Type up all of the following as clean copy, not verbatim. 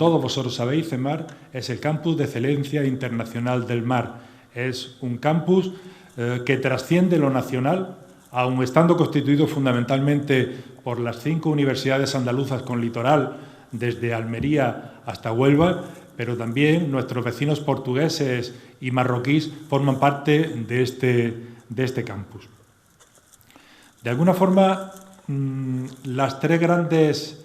todos vosotros sabéis, CEMAR es el Campus de Excelencia Internacional del Mar. Es un campus que trasciende lo nacional, aun estando constituido fundamentalmente por las 5 universidades andaluzas con litoral, desde Almería hasta Huelva, pero también nuestros vecinos portugueses y marroquíes forman parte de este campus. De alguna forma, las 3 grandes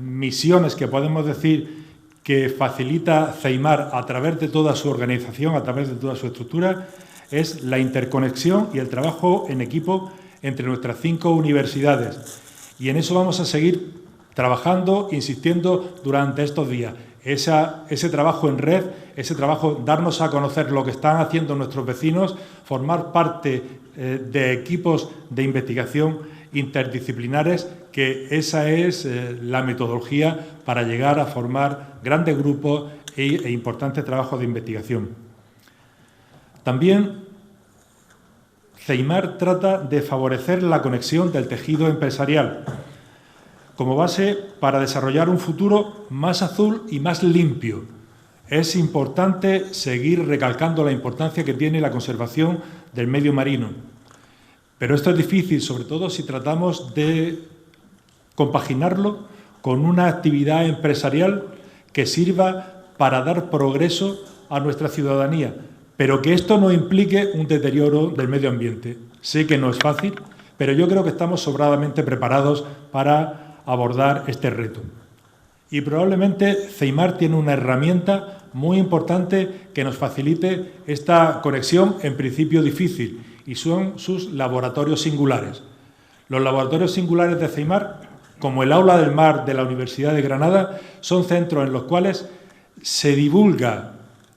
misiones que podemos decir que facilita CEIMAR a través de toda su organización, a través de toda su estructura, es la interconexión y el trabajo en equipo entre nuestras 5 universidades. Y en eso vamos a seguir trabajando, insistiendo durante estos días. Ese trabajo en red, ese trabajo, darnos a conocer lo que están haciendo nuestros vecinos, formar parte de equipos de investigación interdisciplinares, que esa es la metodología para llegar a formar grandes grupos e importantes trabajos de investigación. También CEIMAR trata de favorecer la conexión del tejido empresarial como base para desarrollar un futuro más azul y más limpio. Es importante seguir recalcando la importancia que tiene la conservación del medio marino. Pero esto es difícil, sobre todo si tratamos de compaginarlo con una actividad empresarial que sirva para dar progreso a nuestra ciudadanía, pero que esto no implique un deterioro del medio ambiente. Sé que no es fácil, pero yo creo que estamos sobradamente preparados para abordar este reto. Y probablemente CEIMAR tiene una herramienta muy importante que nos facilite esta conexión, en principio difícil, y son sus laboratorios singulares. Los laboratorios singulares de CEIMAR, como el Aula del Mar de la Universidad de Granada, son centros en los cuales se divulga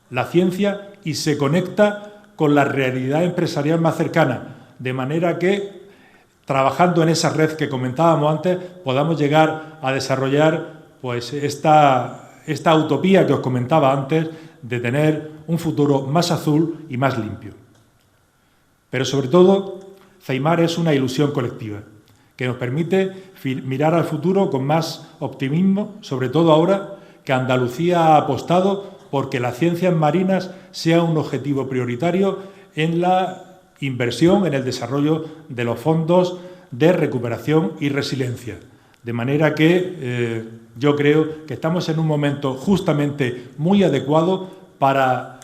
la ciencia y se conecta con la realidad empresarial más cercana, de manera que, trabajando en esa red que comentábamos antes, podamos llegar a desarrollar pues, esta utopía que os comentaba antes de tener un futuro más azul y más limpio. Pero sobre todo, CEIMAR es una ilusión colectiva que nos permite mirar al futuro con más optimismo, sobre todo ahora que Andalucía ha apostado porque las ciencias marinas sea un objetivo prioritario en la inversión, en el desarrollo de los fondos de recuperación y resiliencia. De manera que yo creo que estamos en un momento justamente muy adecuado para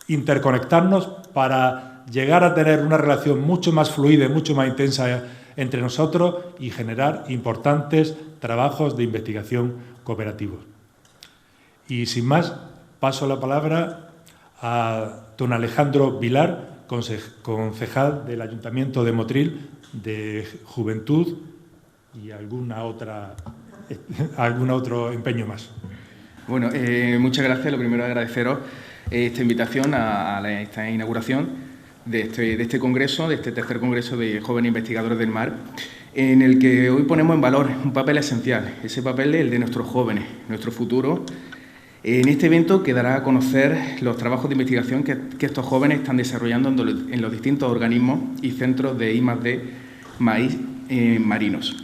interconectarnos, para llegar a tener una relación mucho más fluida y mucho más intensa entre nosotros y generar importantes trabajos de investigación cooperativos. Y sin más, paso la palabra a don Alejandro Vilar, concejal del Ayuntamiento de Motril, de Juventud y algún otro empeño más. Bueno, muchas gracias. Lo primero, agradeceros esta invitación a esta inauguración de este congreso, de este tercer congreso de jóvenes investigadores del mar, en el que hoy ponemos en valor un papel esencial, ese papel el de nuestros jóvenes, nuestro futuro. En este evento quedará a conocer los trabajos de investigación que estos jóvenes están desarrollando en los distintos organismos y centros de I+D marinos.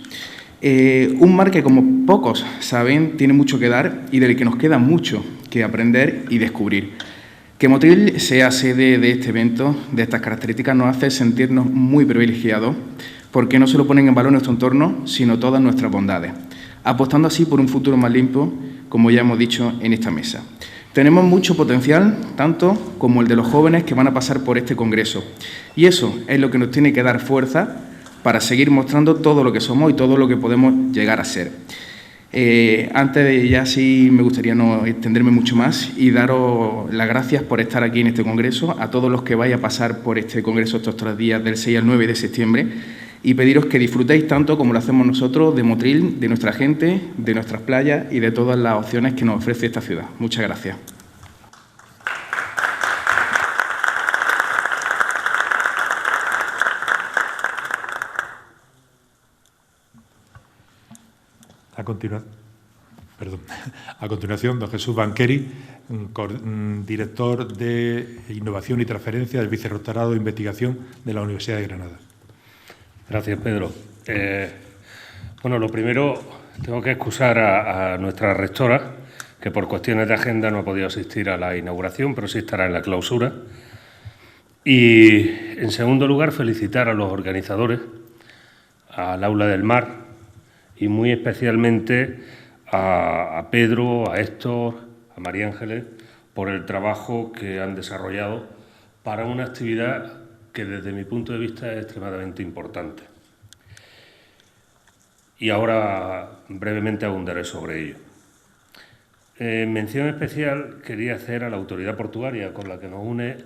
Un mar que, como pocos saben, tiene mucho que dar y del que nos queda mucho que aprender y descubrir. Que Motril sea sede de este evento, de estas características, nos hace sentirnos muy privilegiados porque no solo ponen en valor nuestro entorno, sino todas nuestras bondades, apostando así por un futuro más limpio, como ya hemos dicho en esta mesa. Tenemos mucho potencial, tanto como el de los jóvenes que van a pasar por este congreso. Y eso es lo que nos tiene que dar fuerza para seguir mostrando todo lo que somos y todo lo que podemos llegar a ser. Antes de ya sí me gustaría no extenderme mucho más y daros las gracias por estar aquí en este congreso, a todos los que vais a pasar por este congreso estos 3 días del 6 al 9 de septiembre, y pediros que disfrutéis tanto como lo hacemos nosotros de Motril, de nuestra gente, de nuestras playas y de todas las opciones que nos ofrece esta ciudad. Muchas gracias. A continuación, don Jesús Banqueri, director de Innovación y Transferencia del Vicerrectorado de Investigación de la Universidad de Granada. Gracias, Pedro. Bueno, lo primero, Tengo que excusar a nuestra rectora, que por cuestiones de agenda no ha podido asistir a la inauguración, pero sí estará en la clausura. Y, en segundo lugar, felicitar a los organizadores, al Aula del Mar y muy especialmente a Pedro, a Héctor, a María Ángeles, por el trabajo que han desarrollado para una actividad que desde mi punto de vista es extremadamente importante. Y ahora brevemente abundaré sobre ello. Mención especial quería hacer a la autoridad portuaria, con la que nos une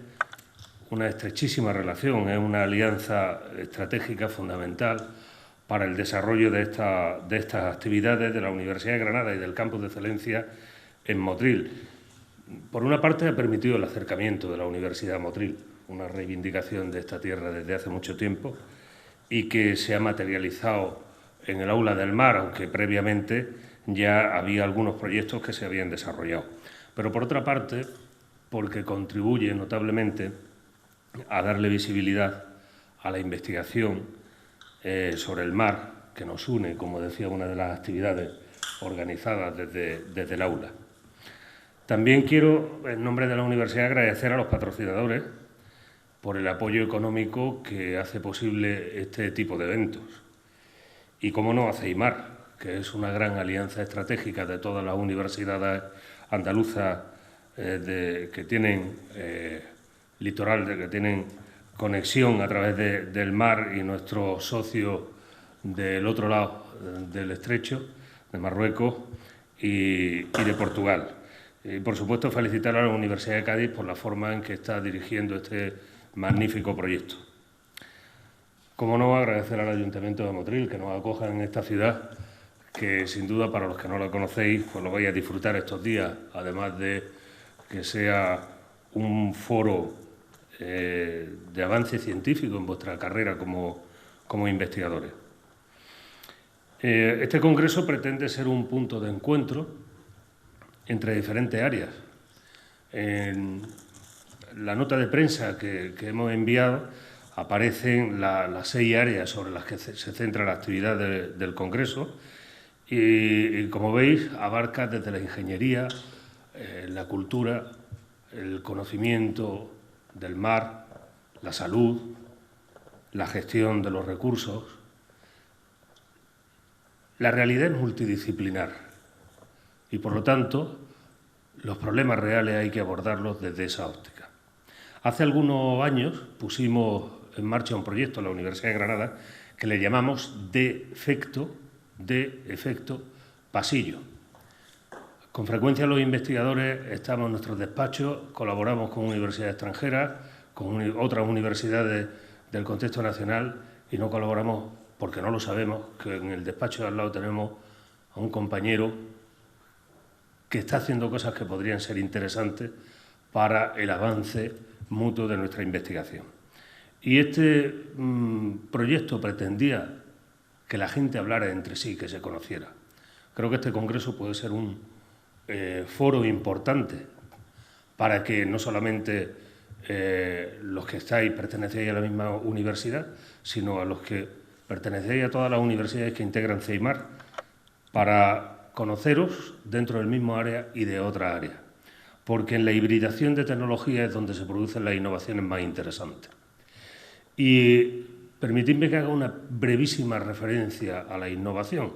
una estrechísima relación, es una alianza estratégica fundamental para el desarrollo de estas actividades de la Universidad de Granada y del Campus de Excelencia en Motril. Por una parte, ha permitido el acercamiento de la Universidad a Motril, una reivindicación de esta tierra desde hace mucho tiempo y que se ha materializado en el Aula del Mar, aunque previamente ya había algunos proyectos que se habían desarrollado. Pero, por otra parte, porque contribuye notablemente a darle visibilidad a la investigación sobre el mar que nos une, como decía, una de las actividades organizadas desde el aula. También quiero, en nombre de la Universidad, agradecer a los patrocinadores por el apoyo económico que hace posible este tipo de eventos. Y, cómo no, a CEIMAR, que es una gran alianza estratégica de todas las universidades andaluzas que tienen litoral, que tienen conexión a través del mar, y nuestro socio del otro lado del estrecho, de Marruecos y de Portugal. Y, por supuesto, felicitar a la Universidad de Cádiz por la forma en que está dirigiendo este magnífico proyecto. Como no, agradecer al Ayuntamiento de Motril que nos acoja en esta ciudad, que sin duda, para los que no la conocéis, pues lo vais a disfrutar estos días, además de que sea un foro de avance científico en vuestra carrera como investigadores. Este congreso pretende ser un punto de encuentro entre diferentes áreas. En la nota de prensa que hemos enviado aparecen las 6 áreas sobre las que se centra la actividad del congreso y, como veis, abarca desde la ingeniería, la cultura, el conocimiento del mar, la salud, la gestión de los recursos. La realidad es multidisciplinar y, por lo tanto, los problemas reales hay que abordarlos desde esa óptica. Hace algunos años pusimos en marcha un proyecto en la Universidad de Granada que le llamamos de efecto pasillo. Con frecuencia los investigadores estamos en nuestros despachos, colaboramos con universidades extranjeras, con otras universidades del contexto nacional y no colaboramos porque no lo sabemos, que en el despacho de al lado tenemos a un compañero que está haciendo cosas que podrían ser interesantes para el avance mutuo de nuestra investigación. Y este proyecto pretendía que la gente hablara entre sí, que se conociera. Creo que este congreso puede ser un foro importante para que no solamente los que pertenecéis a la misma universidad, sino a los que pertenecéis a todas las universidades que integran CEIMAR, para conoceros dentro del mismo área y de otra área, porque en la hibridación de tecnología es donde se producen las innovaciones más interesantes. Y permitidme que haga una brevísima referencia a la innovación.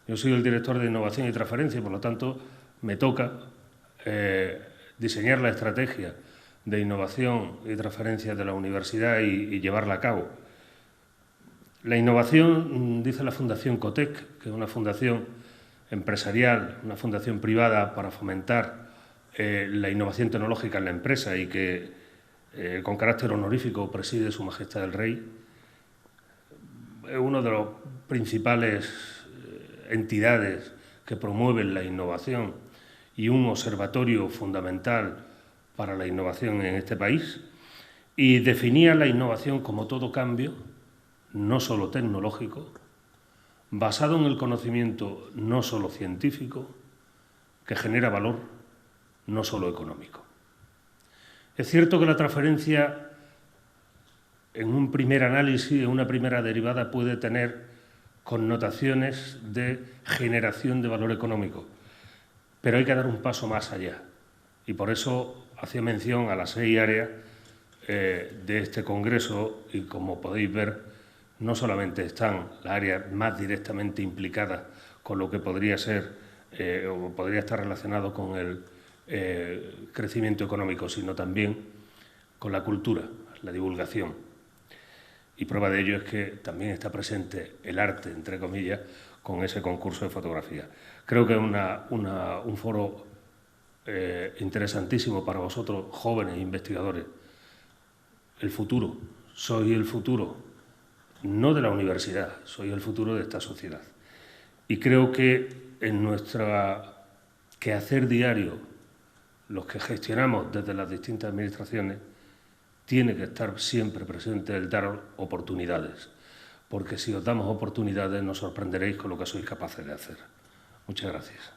Yo soy el director de Innovación y Transferencia y, por lo tanto, me toca diseñar la estrategia de innovación y transferencia de la universidad y llevarla a cabo. La innovación, dice la Fundación COTEC, que es una fundación empresarial, una fundación privada para fomentar la innovación tecnológica en la empresa y que con carácter honorífico preside Su Majestad el Rey, es una de las principales entidades que promueven la innovación y un observatorio fundamental para la innovación en este país, y definía la innovación como todo cambio, no solo tecnológico, basado en el conocimiento no solo científico, que genera valor no solo económico. Es cierto que la transferencia, en un primer análisis, en una primera derivada, puede tener connotaciones de generación de valor económico, pero hay que dar un paso más allá. Y por eso hacía mención a las 6 áreas de este congreso y, como podéis ver, no solamente están las áreas más directamente implicadas con lo que podría ser o podría estar relacionado con el crecimiento económico, sino también con la cultura, la divulgación. Y prueba de ello es que también está presente el arte, entre comillas, con ese concurso de fotografía. Creo que es un foro interesantísimo para vosotros, jóvenes investigadores. El futuro, soy el futuro, no de la universidad, soy el futuro de esta sociedad. Y creo que en nuestro quehacer diario, los que gestionamos desde las distintas administraciones, tiene que estar siempre presente el dar oportunidades, porque si os damos oportunidades nos sorprenderéis con lo que sois capaces de hacer. Muchas gracias.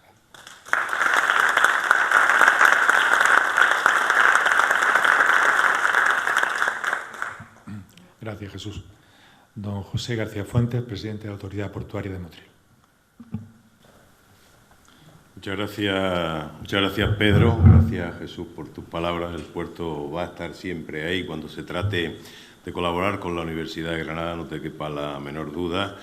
Gracias, Jesús. Don José García Fuentes, presidente de la Autoridad Portuaria de Motril. Muchas gracias, Pedro. Gracias, Jesús, por tus palabras. El puerto va a estar siempre ahí cuando se trate de colaborar con la Universidad de Granada, no te quepa la menor duda.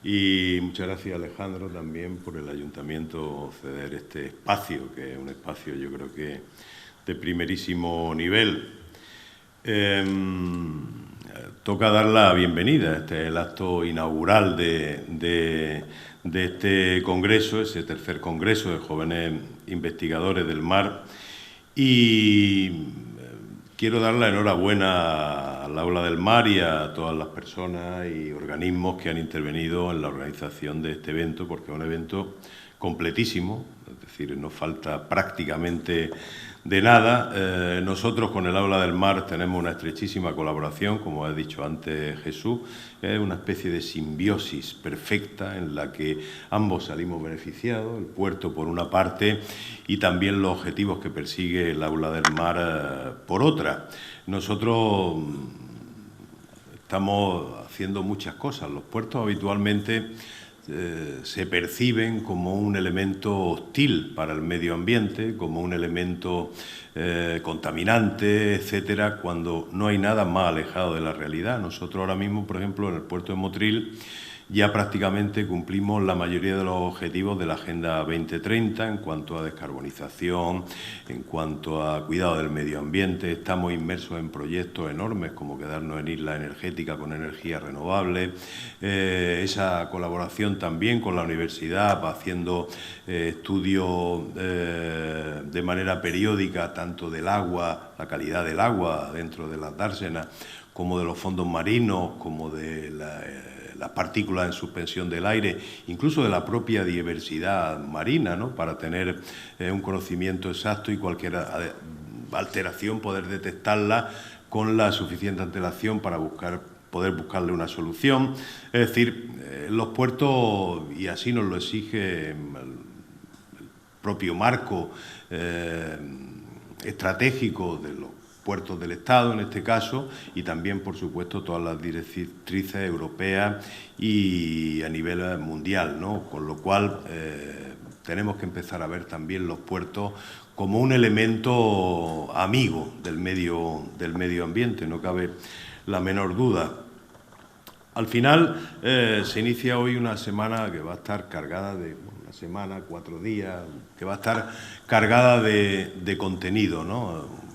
Y muchas gracias, Alejandro, también por el Ayuntamiento ceder este espacio, que es un espacio, yo creo que de primerísimo nivel. Toca dar la bienvenida. Este es el acto inaugural de este congreso, ese tercer congreso de jóvenes investigadores del mar. Y quiero dar la enhorabuena al Aula del Mar y a todas las personas y organismos que han intervenido en la organización de este evento, porque es un evento completísimo, es decir, no falta prácticamente de nada. Nosotros con el Aula del Mar tenemos una estrechísima colaboración, como ha dicho antes Jesús, es una especie de simbiosis perfecta en la que ambos salimos beneficiados, el puerto por una parte y también los objetivos que persigue el Aula del Mar por otra. Nosotros estamos haciendo muchas cosas. Los puertos habitualmente se perciben como un elemento hostil para el medio ambiente, como un elemento contaminante, etcétera, cuando no hay nada más alejado de la realidad. Nosotros ahora mismo, por ejemplo, en el puerto de Motril, ya prácticamente cumplimos la mayoría de los objetivos de la Agenda 2030 en cuanto a descarbonización, en cuanto a cuidado del medio ambiente. Estamos inmersos en proyectos enormes como quedarnos en isla energética con energía renovable. Esa colaboración también con la universidad, haciendo estudios de manera periódica, tanto del agua, la calidad del agua dentro de las dársenas, como de los fondos marinos, como de las partículas en suspensión del aire, incluso de la propia diversidad marina, ¿no?, para tener un conocimiento exacto y cualquier alteración poder detectarla con la suficiente antelación para poder buscarle una solución. Es decir, los puertos, y así nos lo exige el propio marco estratégico de los puertos del Estado, en este caso, y también, por supuesto, todas las directrices europeas y a nivel mundial, ¿no? Con lo cual, tenemos que empezar a ver también los puertos como un elemento amigo del medio ambiente, no cabe la menor duda. Al final, se inicia hoy una semana que va a estar cargada de... una semana, 4 días, que va a estar cargada de contenido, ¿no?,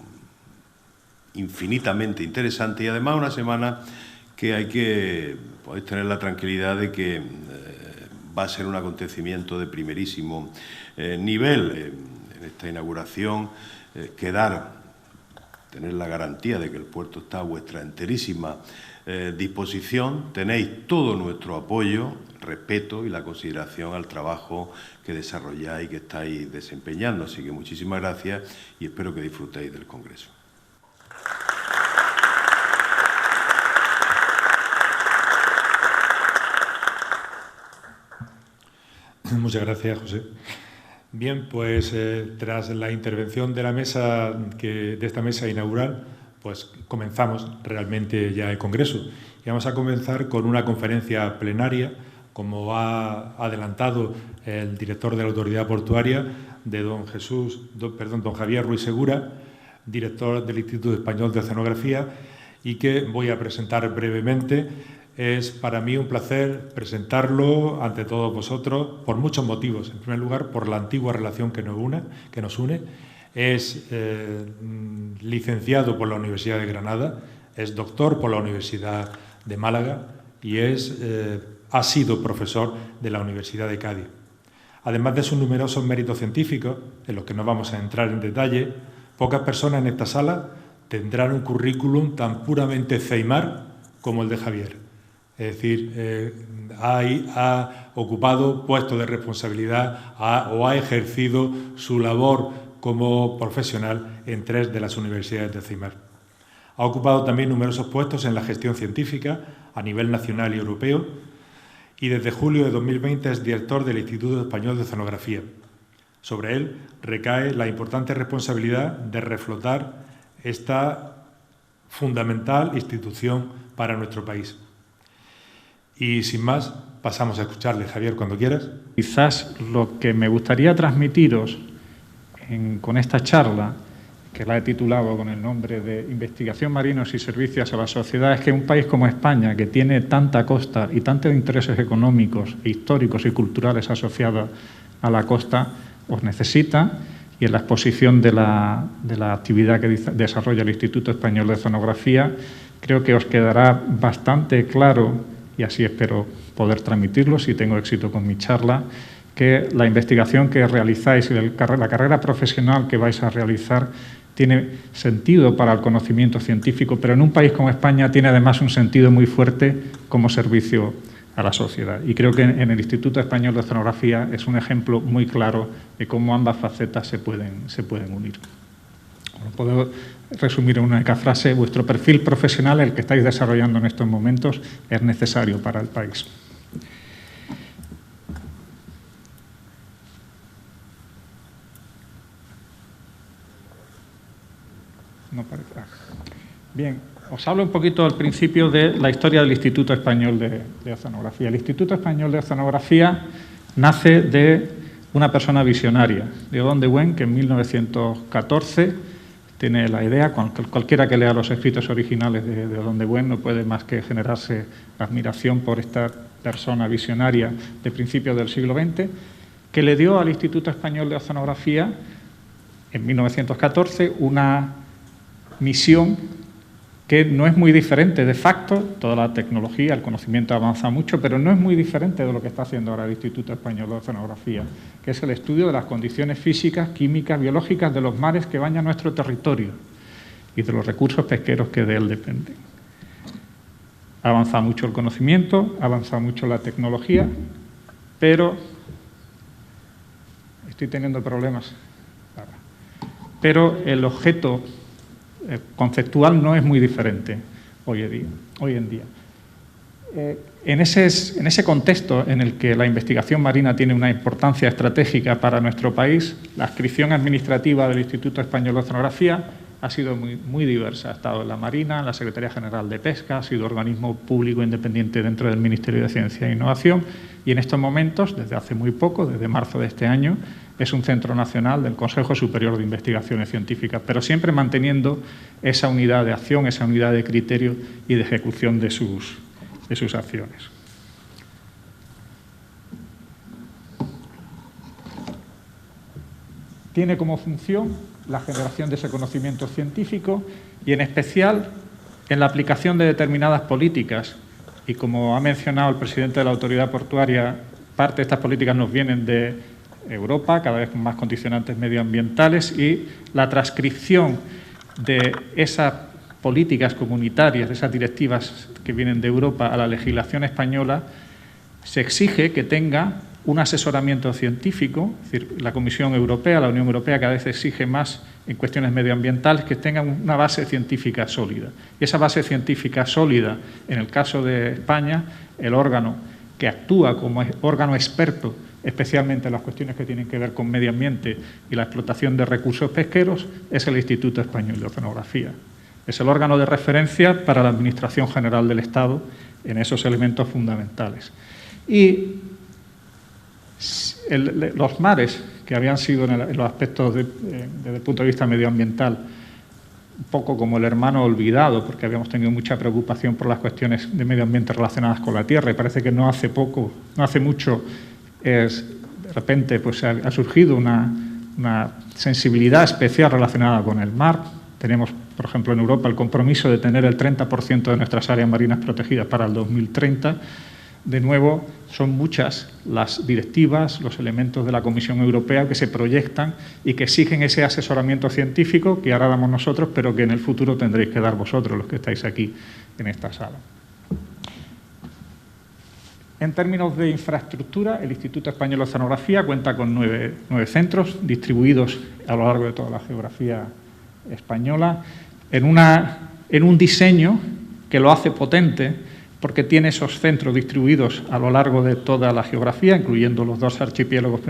infinitamente interesante, y además una semana que podéis tener la tranquilidad de que va a ser un acontecimiento de primerísimo nivel. En esta inauguración, tener la garantía de que el puerto está a vuestra enterísima disposición. Tenéis todo nuestro apoyo, respeto y la consideración al trabajo que desarrolláis y que estáis desempeñando. Así que muchísimas gracias y espero que disfrutéis del Congreso. Muchas gracias, José. Bien, pues tras la intervención de la mesa, de esta mesa inaugural, pues comenzamos realmente ya el Congreso. Y vamos a comenzar con una conferencia plenaria como ha adelantado el director de la Autoridad Portuaria, de don Javier Ruiz Segura, director del Instituto Español de Oceanografía, y que voy a presentar brevemente. Es para mí un placer presentarlo ante todos vosotros por muchos motivos. En primer lugar, por la antigua relación que nos une. Es licenciado por la Universidad de Granada, es doctor por la Universidad de Málaga y ha sido profesor de la Universidad de Cádiz. Además de sus numerosos méritos científicos, en los que no vamos a entrar en detalle, pocas personas en esta sala tendrán un currículum tan puramente ceimar como el de Javier. Es decir, ha ocupado puestos de responsabilidad o ha ejercido su labor como profesional en 3 de las universidades de CEIMAR. Ha ocupado también numerosos puestos en la gestión científica a nivel nacional y europeo y desde julio de 2020 es director del Instituto Español de Oceanografía. Sobre él recae la importante responsabilidad de reflotar esta fundamental institución para nuestro país. Y sin más, pasamos a escucharle. Javier, cuando quieras. Quizás lo que me gustaría transmitiros con esta charla, que la he titulado con el nombre de Investigación, Marinos y Servicios a la Sociedad, es que un país como España, que tiene tanta costa y tantos intereses económicos, históricos y culturales asociados a la costa, os necesita, y en la exposición de la actividad que desarrolla el Instituto Español de Oceanografía, creo que os quedará bastante claro, y así espero poder transmitirlo si tengo éxito con mi charla, que la investigación que realizáis y la carrera profesional que vais a realizar tiene sentido para el conocimiento científico, pero en un país como España tiene además un sentido muy fuerte como servicio a la sociedad. Y creo que en el Instituto Español de Oceanografía es un ejemplo muy claro de cómo ambas facetas se pueden unir. Puedo resumir en una única frase: vuestro perfil profesional, el que estáis desarrollando en estos momentos, es necesario para el país. No parece. Bien, os hablo un poquito al principio de la historia del Instituto Español de Oceanografía. El Instituto Español de Oceanografía nace de una persona visionaria, Leodón de Buen, que en 1914 tiene la idea. Cualquiera que lea los escritos originales de Leodón de Buen no puede más que generarse admiración por esta persona visionaria de principios del siglo XX, que le dio al Instituto Español de Oceanografía en 1914 una misión que no es muy diferente de facto. Toda la tecnología, el conocimiento avanza mucho, pero no es muy diferente de lo que está haciendo ahora el Instituto Español de Oceanografía, que es el estudio de las condiciones físicas, químicas, biológicas de los mares que bañan nuestro territorio y de los recursos pesqueros que de él dependen. Ha avanzado mucho el conocimiento, ha avanzado mucho la tecnología, pero estoy teniendo problemas. Pero el objeto conceptual no es muy diferente hoy en día. En ese contexto en el que la investigación marina tiene una importancia estratégica para nuestro país, la adscripción administrativa del Instituto Español de Oceanografía ha sido muy diversa. Ha estado en la Marina, en la Secretaría General de Pesca, ha sido organismo público independiente dentro del Ministerio de Ciencia e Innovación y en estos momentos, desde hace muy poco, desde marzo de este año, es un centro nacional del Consejo Superior de Investigaciones Científicas, pero siempre manteniendo esa unidad de acción, esa unidad de criterio y de ejecución de sus acciones. Tiene como función la generación de ese conocimiento científico y, en especial, en la aplicación de determinadas políticas. Y, como ha mencionado el presidente de la Autoridad Portuaria, parte de estas políticas nos vienen de Europa, cada vez con más condicionantes medioambientales, y la transcripción de esas políticas comunitarias, de esas directivas que vienen de Europa a la legislación española, se exige que tenga un asesoramiento científico. Es decir, la Comisión Europea, la Unión Europea cada vez exige más en cuestiones medioambientales que tengan una base científica sólida. Y esa base científica sólida, en el caso de España, el órgano que actúa como órgano experto, especialmente en las cuestiones que tienen que ver con medio ambiente y la explotación de recursos pesqueros, es el Instituto Español de Oceanografía. Es el órgano de referencia para la Administración General del Estado en esos elementos fundamentales. Y los mares, que habían sido en los aspectos desde el punto de vista medioambiental, un poco como el hermano olvidado, porque habíamos tenido mucha preocupación por las cuestiones de medio ambiente relacionadas con la tierra, y parece que no hace mucho, de repente pues ha surgido una sensibilidad especial relacionada con el mar. Tenemos, por ejemplo, en Europa el compromiso de tener el 30% de nuestras áreas marinas protegidas para el 2030. De nuevo, son muchas las directivas, los elementos de la Comisión Europea que se proyectan y que exigen ese asesoramiento científico que ahora damos nosotros, pero que en el futuro tendréis que dar vosotros, los que estáis aquí en esta sala. En términos de infraestructura, el Instituto Español de Oceanografía cuenta con 9 centros distribuidos a lo largo de toda la geografía española, en un diseño que lo hace potente, porque tiene esos centros distribuidos a lo largo de toda la geografía, incluyendo los 2 archipiélagos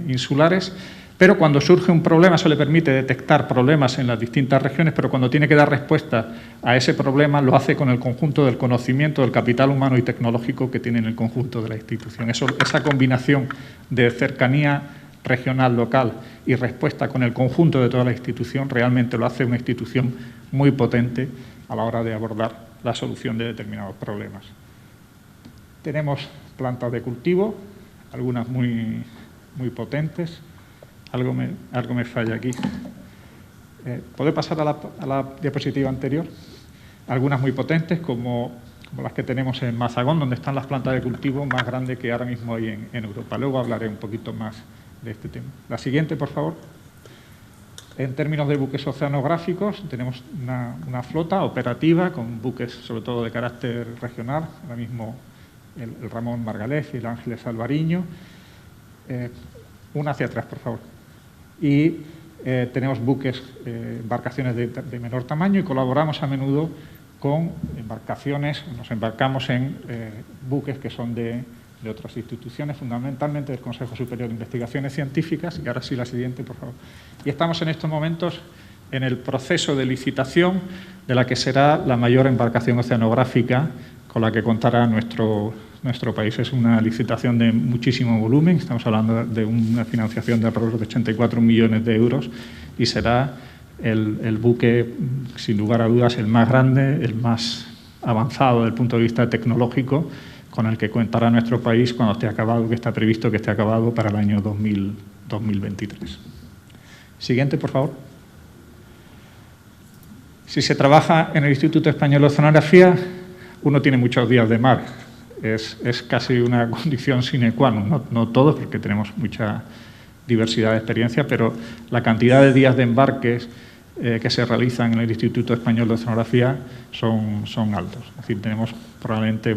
insulares, pero cuando surge un problema, eso le permite detectar problemas en las distintas regiones, pero cuando tiene que dar respuesta a ese problema, lo hace con el conjunto del conocimiento, del capital humano y tecnológico que tiene en el conjunto de la institución. Esa combinación de cercanía regional, local y respuesta con el conjunto de toda la institución realmente lo hace una institución muy potente a la hora de abordar la solución de determinados problemas. Tenemos plantas de cultivo, algunas muy potentes. Algo me falla aquí. ¿Puede pasar a la diapositiva anterior? Algunas muy potentes, como las que tenemos en Mazagón, donde están las plantas de cultivo más grandes que ahora mismo hay en Europa. Luego hablaré un poquito más de este tema. La siguiente, por favor. En términos de buques oceanográficos, tenemos una flota operativa con buques sobre todo de carácter regional, ahora mismo el Ramón Margalef y el Ángeles Alvariño. Una hacia atrás, por favor. Y tenemos buques, embarcaciones de menor tamaño, y colaboramos a menudo con embarcaciones, nos embarcamos en buques que son de otras instituciones, fundamentalmente del Consejo Superior de Investigaciones Científicas. Y ahora sí, la siguiente, por favor. Y estamos en estos momentos en el proceso de licitación de la que será la mayor embarcación oceanográfica con la que contará nuestro país. Es una licitación de muchísimo volumen, estamos hablando de una financiación de alrededor de 84 millones de euros, y será el buque, sin lugar a dudas, el más grande, el más avanzado desde el punto de vista tecnológico, con el que contará nuestro país cuando esté acabado, que está previsto que esté acabado para el año 2023. Siguiente, por favor. Si se trabaja en el Instituto Español de Oceanografía, uno tiene muchos días de mar. Es casi una condición sine qua non. No todos, porque tenemos mucha diversidad de experiencia, pero la cantidad de días de embarques que se realizan en el Instituto Español de Oceanografía son altos. Es decir, tenemos probablemente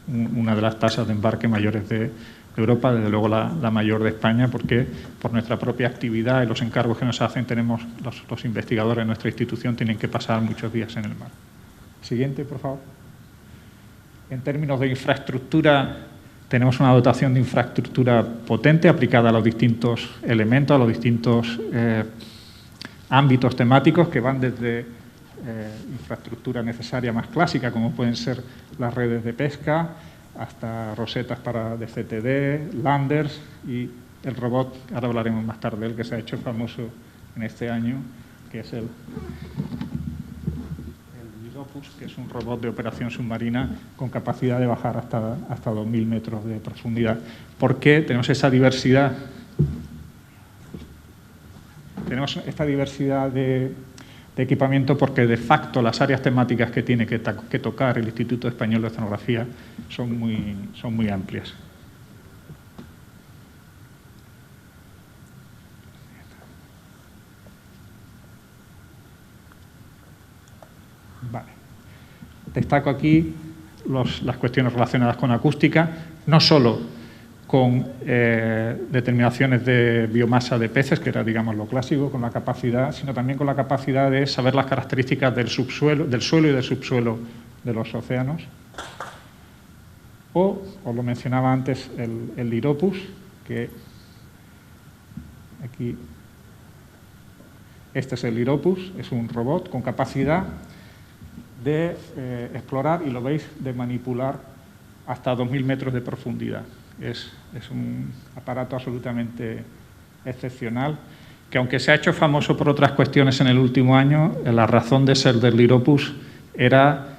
una de las tasas de embarque mayores de Europa, desde luego la mayor de España, porque por nuestra propia actividad y los encargos que nos hacen, tenemos los investigadores de nuestra institución tienen que pasar muchos días en el mar. Siguiente, por favor. En términos de infraestructura, tenemos una dotación de infraestructura potente aplicada a los distintos elementos, a los distintos ámbitos temáticos, que van desde infraestructura necesaria más clásica, como pueden ser las redes de pesca, hasta rosetas de CTD, landers y el robot, ahora hablaremos más tarde, el que se ha hecho famoso en este año, que es el Lilopus, que es un robot de operación submarina con capacidad de bajar hasta 2.000 metros de profundidad. ¿Por qué tenemos esa diversidad? Tenemos esta diversidad de equipamiento porque, de facto, las áreas temáticas que tiene que tocar el Instituto Español de Oceanografía son muy amplias. Vale. Destaco aquí las cuestiones relacionadas con acústica, no solo con determinaciones de biomasa de peces, que era, digamos, lo clásico, con la capacidad, sino también con la capacidad de saber las características del suelo y del subsuelo de los océanos. Os lo mencionaba antes, el Liropus, que aquí, este es el Liropus, es un robot con capacidad de explorar, y lo veis, de manipular hasta 2.000 metros de profundidad. Es un aparato absolutamente excepcional, que aunque se ha hecho famoso por otras cuestiones en el último año, la razón de ser del Liropus era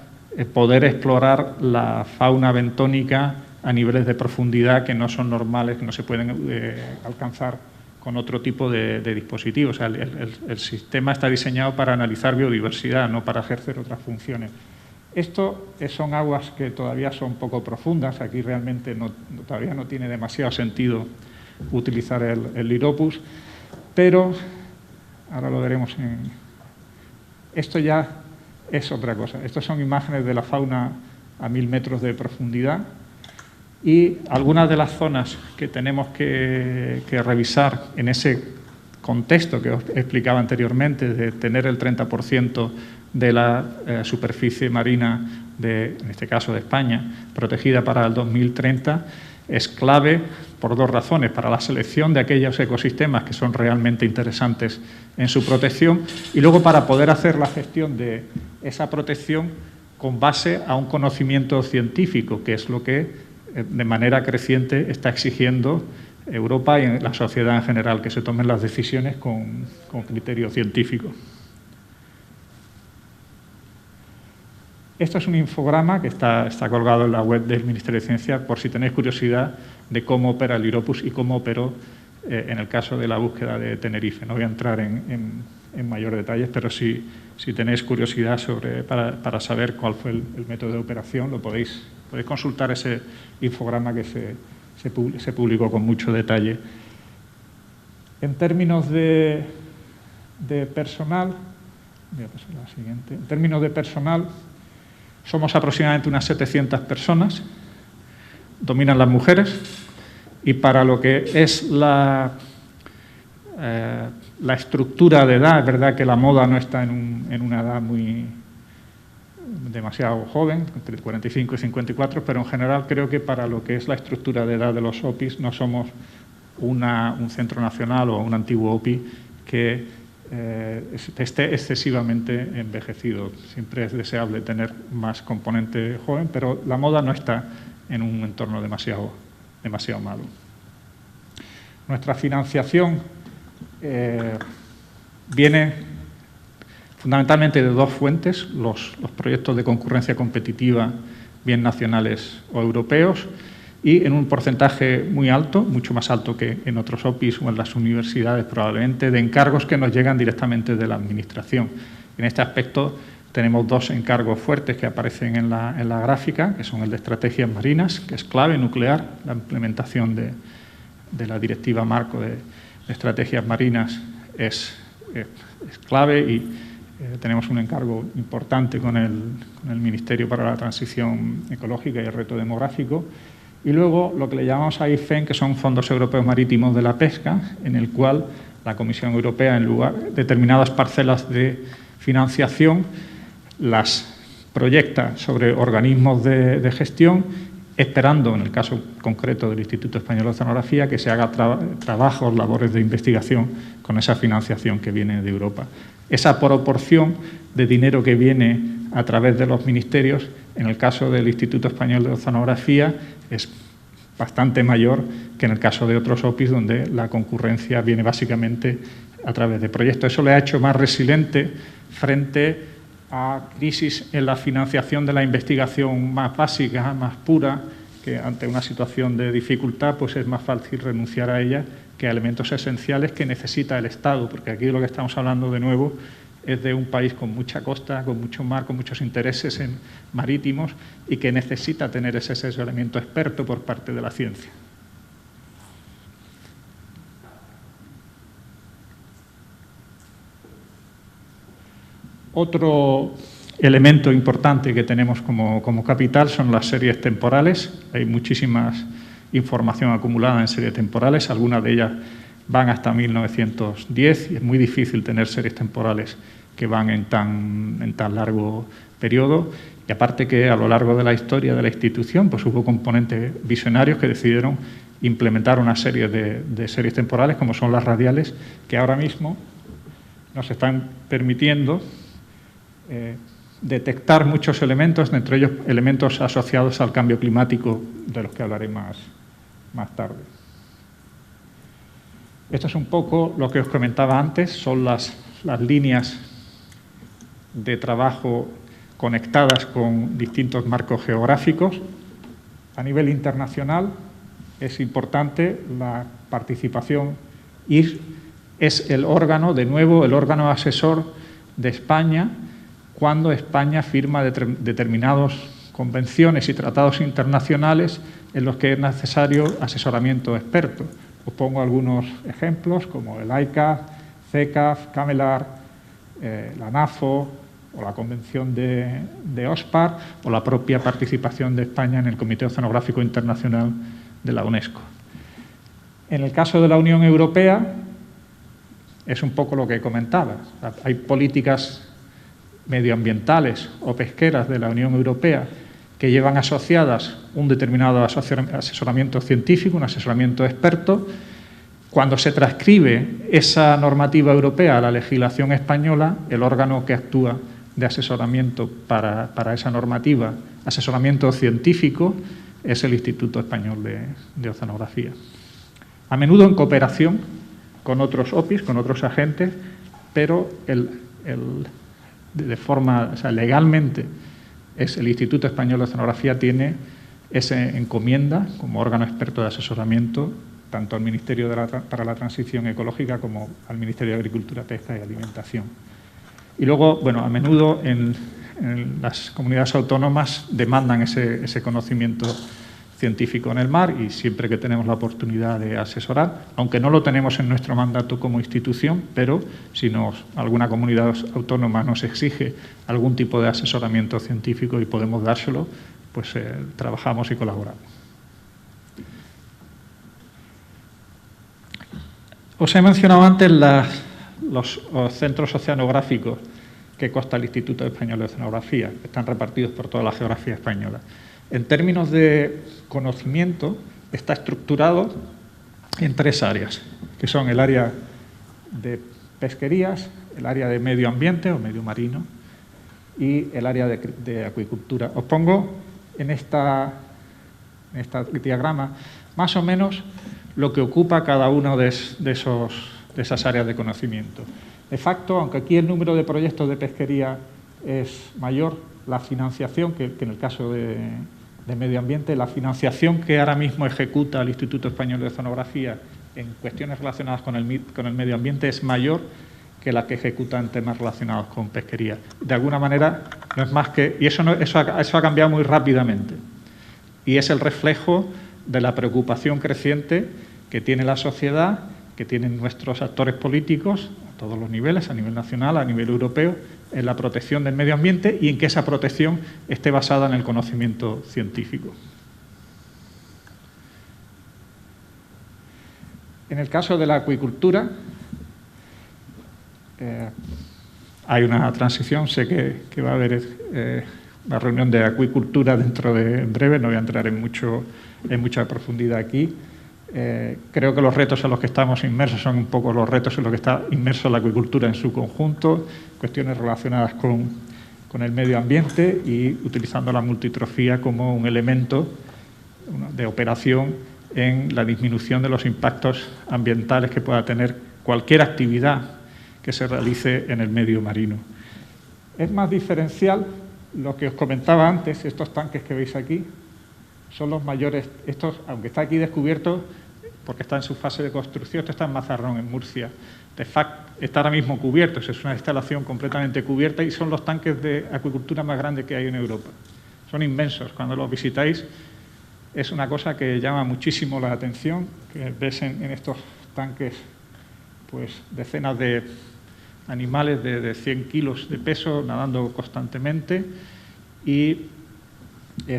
poder explorar la fauna bentónica a niveles de profundidad que no son normales, que no se pueden alcanzar con otro tipo de dispositivos. O sea, el sistema está diseñado para analizar biodiversidad, no para ejercer otras funciones. Esto son aguas que todavía son poco profundas. Aquí realmente todavía no tiene demasiado sentido utilizar el Liropus, pero ahora lo veremos. Esto ya es otra cosa. Estas son imágenes de la fauna a 1.000 metros de profundidad. Y algunas de las zonas que tenemos que revisar en ese contexto que os explicaba anteriormente, de tener el 30% de la superficie marina, en este caso de España, protegida para el 2030, es clave por dos razones: para la selección de aquellos ecosistemas que son realmente interesantes en su protección, y luego para poder hacer la gestión de esa protección con base a un conocimiento científico, que es lo que de manera creciente está exigiendo Europa y la sociedad en general, que se tomen las decisiones con criterio científico. Esto es un infograma que está colgado en la web del Ministerio de Ciencia, por si tenéis curiosidad de cómo opera el Liropus y cómo operó en el caso de la búsqueda de Tenerife. No voy a entrar en mayor detalles, pero si tenéis curiosidad para saber cuál fue el método de operación, lo podéis consultar ese infograma que se publicó con mucho detalle. En términos de personal, voy a pasar a la siguiente. En términos de personal, somos aproximadamente unas 700 personas, dominan las mujeres, y para lo que es la estructura de edad, es verdad que la moda no está en una edad demasiado joven, entre 45 y 54, pero en general creo que para lo que es la estructura de edad de los OPIs no somos un centro nacional o un antiguo OPI que esté excesivamente envejecido. Siempre es deseable tener más componente joven, pero la moda no está en un entorno demasiado malo. Nuestra financiación viene fundamentalmente de dos fuentes: los proyectos de concurrencia competitiva, bien nacionales o europeos, y en un porcentaje muy alto, mucho más alto que en otros OPIs o en las universidades probablemente, de encargos que nos llegan directamente de la Administración. En este aspecto tenemos dos encargos fuertes que aparecen en la gráfica, que son el de estrategias marinas, que es clave, nuclear. La implementación de la Directiva Marco de Estrategias Marinas es clave, y tenemos un encargo importante con el Ministerio para la Transición Ecológica y el Reto Demográfico. Y luego lo que le llamamos AIFEN, que son Fondos Europeos Marítimos de la Pesca, en el cual la Comisión Europea, en lugar de determinadas parcelas de financiación, las proyecta sobre organismos de gestión, esperando, en el caso concreto del Instituto Español de Oceanografía, que se haga trabajos, labores de investigación con esa financiación que viene de Europa. Esa proporción de dinero que viene a través de los ministerios, en el caso del Instituto Español de Oceanografía, es bastante mayor que en el caso de otros OPIs, donde la concurrencia viene básicamente a través de proyectos. Eso le ha hecho más resiliente frente a crisis en la financiación de la investigación más básica, más pura, que ante una situación de dificultad pues es más fácil renunciar a ella que a elementos esenciales que necesita el Estado, porque aquí lo que estamos hablando de nuevo es de un país con mucha costa, con mucho mar, con muchos intereses marítimos, y que necesita tener ese asesoramiento experto por parte de la ciencia. Otro elemento importante que tenemos como capital son las series temporales. Hay muchísima información acumulada en series temporales, algunas de ellas van hasta 1910 y es muy difícil tener series temporales que van en tan largo periodo. Y aparte que a lo largo de la historia de la institución pues hubo componentes visionarios que decidieron implementar una serie de series temporales, como son las radiales, que ahora mismo nos están permitiendo detectar muchos elementos, entre ellos elementos asociados al cambio climático, de los que hablaré más tarde. Esto es un poco lo que os comentaba antes, son las líneas de trabajo conectadas con distintos marcos geográficos. A nivel internacional es importante la participación y es el órgano, de nuevo, el órgano asesor de España cuando España firma determinadas convenciones y tratados internacionales en los que es necesario asesoramiento experto. Os pongo algunos ejemplos como el ICAF, CECAF, CAMELAR, la NAFO o la Convención de OSPAR o la propia participación de España en el Comité Oceanográfico Internacional de la UNESCO. En el caso de la Unión Europea es un poco lo que comentaba. Hay políticas medioambientales o pesqueras de la Unión Europea que llevan asociadas un determinado asesoramiento científico, un asesoramiento experto. Cuando se transcribe esa normativa europea a la legislación española, el órgano que actúa de asesoramiento para esa normativa, asesoramiento científico, es el Instituto Español de Oceanografía. A menudo en cooperación con otros OPIs, con otros agentes, pero de forma, o sea, legalmente, el Instituto Español de Oceanografía tiene esa encomienda como órgano experto de asesoramiento tanto al Ministerio para la Transición Ecológica como al Ministerio de Agricultura, Pesca y Alimentación. Y luego, bueno, a menudo en las comunidades autónomas demandan ese conocimiento científico en el mar y siempre que tenemos la oportunidad de asesorar, aunque no lo tenemos en nuestro mandato como institución, pero si alguna comunidad autónoma nos exige algún tipo de asesoramiento científico y podemos dárselo, pues trabajamos y colaboramos. Os he mencionado antes los centros oceanográficos que consta el Instituto Español de Oceanografía, que están repartidos por toda la geografía española. En términos de conocimiento, está estructurado en 3 áreas, que son el área de pesquerías, el área de medio ambiente o medio marino y el área de acuicultura. Os pongo en este diagrama más o menos lo que ocupa cada uno de esas áreas de conocimiento. De facto, aunque aquí el número de proyectos de pesquería es mayor, la financiación, que en el caso de medio ambiente, la financiación que ahora mismo ejecuta el Instituto Español de Oceanografía en cuestiones relacionadas con el medio ambiente es mayor que la que ejecuta en temas relacionados con pesquería. De alguna manera, no es más que... Y eso ha cambiado muy rápidamente. Y es el reflejo de la preocupación creciente que tiene la sociedad, que tienen nuestros actores políticos, a todos los niveles, a nivel nacional, a nivel europeo, en la protección del medio ambiente y en que esa protección esté basada en el conocimiento científico. En el caso de la acuicultura, hay una transición. Sé que va a haber una reunión de acuicultura dentro de breve, no voy a entrar en mucha profundidad aquí. Creo que los retos en los que estamos inmersos son un poco los retos en los que está inmersa la acuicultura en su conjunto, cuestiones relacionadas con el medio ambiente y utilizando la multitrofía como un elemento de operación en la disminución de los impactos ambientales que pueda tener cualquier actividad que se realice en el medio marino. Es más diferencial lo que os comentaba antes, estos tanques que veis aquí, son los mayores, estos, aunque está aquí descubierto, porque está en su fase de construcción, esto está en Mazarrón, en Murcia. De facto, está ahora mismo cubierto, es una instalación completamente cubierta y son los tanques de acuicultura más grandes que hay en Europa. Son inmensos, cuando los visitáis es una cosa que llama muchísimo la atención, que ves en estos tanques pues decenas de animales de 100 kilos de peso nadando constantemente y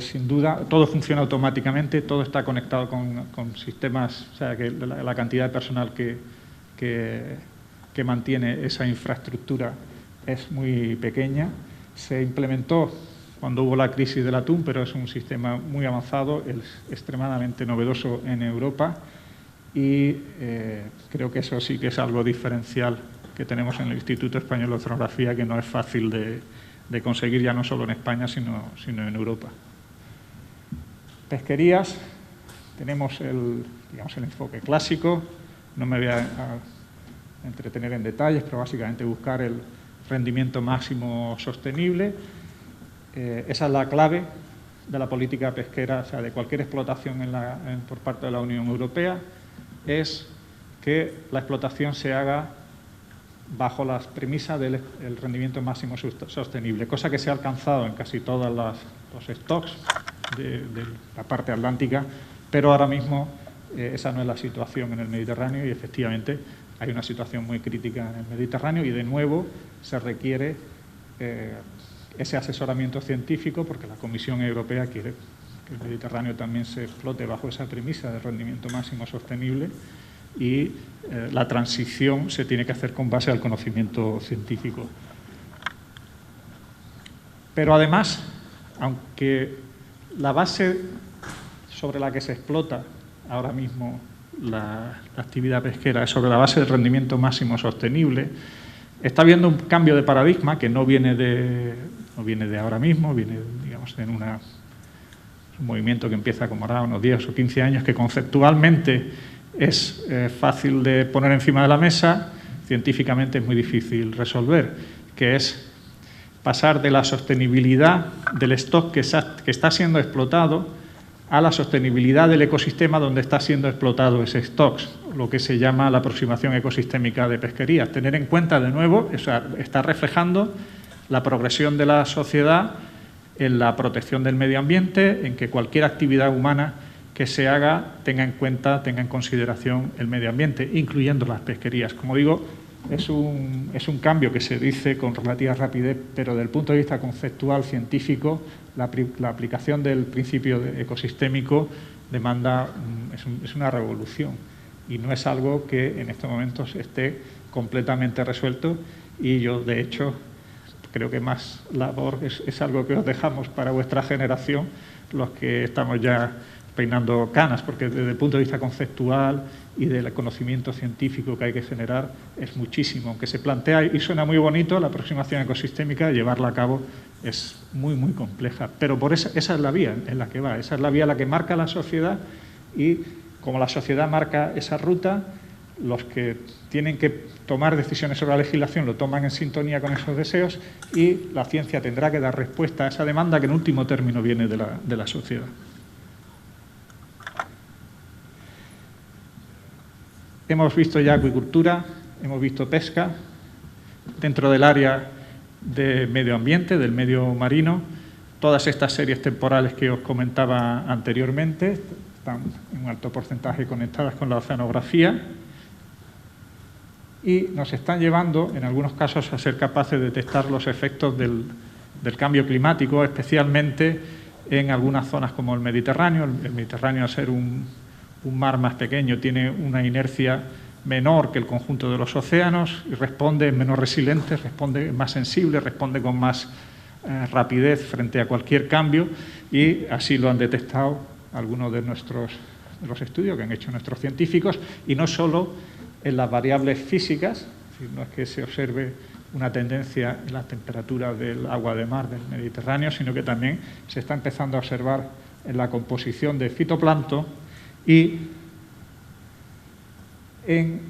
sin duda, todo funciona automáticamente, todo está conectado con sistemas, o sea, que la cantidad de personal que mantiene esa infraestructura es muy pequeña. Se implementó cuando hubo la crisis del atún, pero es un sistema muy avanzado, es extremadamente novedoso en Europa y creo que eso sí que es algo diferencial que tenemos en el Instituto Español de Oceanografía, que no es fácil de de conseguir ya no solo en España, sino en Europa. Pesquerías, tenemos el enfoque clásico, no me voy a entretener en detalles, pero básicamente buscar el rendimiento máximo sostenible. Esa es la clave de la política pesquera, o sea, de cualquier explotación por parte de la Unión Europea, es que la explotación se haga bajo las premisas del rendimiento máximo sostenible, cosa que se ha alcanzado en casi todos los stocks de la parte atlántica, pero ahora mismo esa no es la situación en el Mediterráneo y efectivamente hay una situación muy crítica en el Mediterráneo y de nuevo se requiere ese asesoramiento científico porque la Comisión Europea quiere que el Mediterráneo también se explote bajo esa premisa de rendimiento máximo sostenible y la transición se tiene que hacer con base al conocimiento científico. Pero además, aunque la base sobre la que se explota ahora mismo la actividad pesquera es sobre la base del rendimiento máximo sostenible, está habiendo un cambio de paradigma que no viene de ahora mismo, viene, digamos, en un movimiento que empieza como ahora unos 10 o 15 años, que conceptualmente es fácil de poner encima de la mesa, científicamente es muy difícil resolver, que es pasar de la sostenibilidad del stock que está siendo explotado a la sostenibilidad del ecosistema donde está siendo explotado ese stock, lo que se llama la aproximación ecosistémica de pesquería. Tener en cuenta, de nuevo, está reflejando la progresión de la sociedad en la protección del medio ambiente, en que cualquier actividad humana que se haga tenga en cuenta, tenga en consideración el medio ambiente, incluyendo las pesquerías. Como digo, es un cambio que se dice con relativa rapidez, pero desde el punto de vista conceptual, científico, la aplicación del principio ecosistémico demanda, es una revolución y no es algo que en estos momentos esté completamente resuelto y yo, de hecho, creo que más labor es algo que os dejamos para vuestra generación, los que estamos ya peinando canas, porque desde el punto de vista conceptual y del conocimiento científico que hay que generar es muchísimo. Aunque se plantea y suena muy bonito, la aproximación ecosistémica, llevarla a cabo es muy, muy compleja. Pero por esa es la vía en la que va, esa es la vía en la que marca la sociedad y como la sociedad marca esa ruta, los que tienen que tomar decisiones sobre la legislación lo toman en sintonía con esos deseos y la ciencia tendrá que dar respuesta a esa demanda que en último término viene de la sociedad. Hemos visto ya acuicultura, hemos visto pesca, dentro del área de medio ambiente, del medio marino, todas estas series temporales que os comentaba anteriormente están en un alto porcentaje conectadas con la oceanografía y nos están llevando, en algunos casos, a ser capaces de detectar los efectos del cambio climático, especialmente en algunas zonas como el Mediterráneo. El Mediterráneo, al ser un mar más pequeño, tiene una inercia menor que el conjunto de los océanos y responde menos resiliente, responde más sensible, responde con más rapidez frente a cualquier cambio y así lo han detectado algunos de los estudios que han hecho nuestros científicos y no solo en las variables físicas, es decir, no es que se observe una tendencia en la temperatura del agua de mar del Mediterráneo, sino que también se está empezando a observar en la composición de fitoplancton y en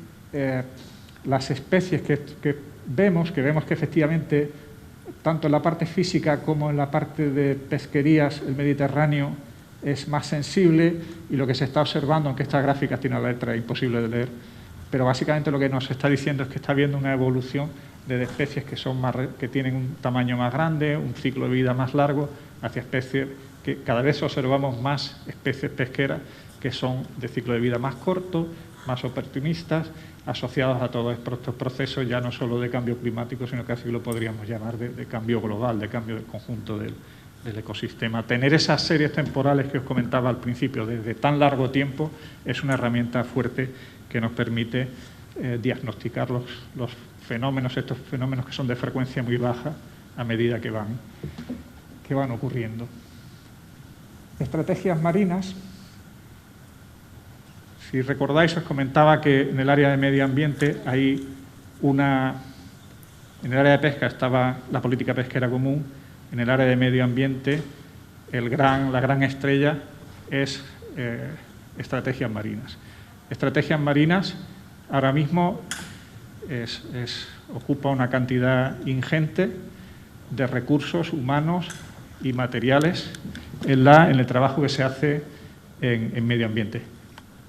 las especies que vemos que efectivamente tanto en la parte física como en la parte de pesquerías el Mediterráneo es más sensible y lo que se está observando, aunque esta gráfica tiene una letra imposible de leer, pero básicamente lo que nos está diciendo es que está habiendo una evolución de especies que tienen un tamaño más grande, un ciclo de vida más largo, hacia especies que cada vez observamos más especies pesqueras que son de ciclo de vida más corto, más oportunistas, asociados a todos estos procesos ya no solo de cambio climático, sino que así lo podríamos llamar de cambio global, de cambio del conjunto del ecosistema. Tener esas series temporales que os comentaba al principio, desde tan largo tiempo, es una herramienta fuerte que nos permite diagnosticar los fenómenos, estos fenómenos que son de frecuencia muy baja a medida que van ocurriendo. Estrategias marinas. Si recordáis, os comentaba que en el área de medio ambiente hay una En el área de pesca estaba la política pesquera común, en el área de medio ambiente la gran estrella es estrategias marinas. Estrategias marinas ahora mismo ocupa una cantidad ingente de recursos humanos y materiales en el trabajo que se hace en medio ambiente.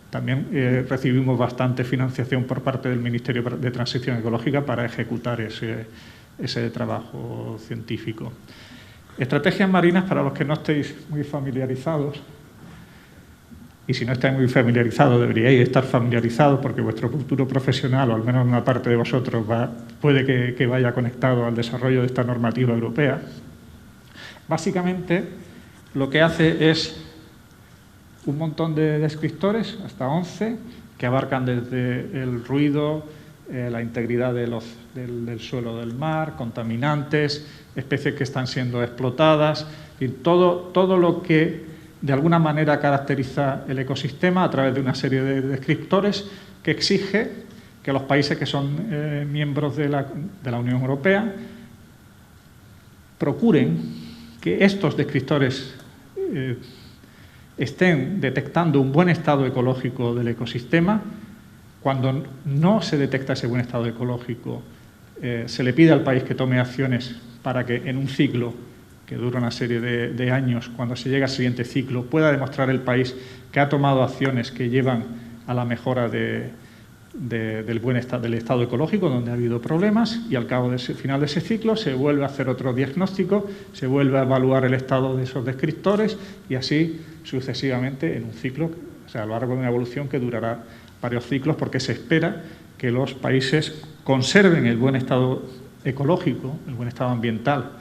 También recibimos bastante financiación por parte del Ministerio de Transición Ecológica para ejecutar ese trabajo científico. Estrategias marinas, para los que no estéis muy familiarizados, y si no estáis muy familiarizados deberíais estar familiarizados porque vuestro futuro profesional, o al menos una parte de vosotros, puede que vaya conectado al desarrollo de esta normativa europea. Básicamente, lo que hace es un montón de descriptores, hasta 11, que abarcan desde el ruido, la integridad del suelo del mar, contaminantes, especies que están siendo explotadas, y todo lo que de alguna manera caracteriza el ecosistema a través de una serie de descriptores que exige que los países que son miembros de la Unión Europea procuren que estos descriptores estén detectando un buen estado ecológico del ecosistema. Cuando no se detecta ese buen estado ecológico, se le pide al país que tome acciones para que en un ciclo que dura una serie de años, cuando se llega al siguiente ciclo, pueda demostrar el país que ha tomado acciones que llevan a la mejora del estado ecológico, donde ha habido problemas, y al cabo del final de ese ciclo se vuelve a hacer otro diagnóstico, se vuelve a evaluar el estado de esos descriptores y así sucesivamente en un ciclo, o sea, a lo largo de una evolución que durará varios ciclos, porque se espera que los países conserven el buen estado ecológico, el buen estado ambiental,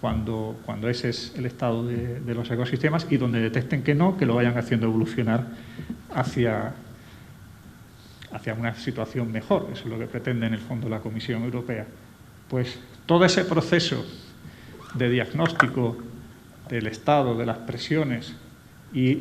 cuando ese es el estado de los ecosistemas, y donde detecten que no, que lo vayan haciendo evolucionar hacia una situación mejor. Eso es lo que pretende en el fondo la Comisión Europea. Pues todo ese proceso de diagnóstico del estado, de las presiones y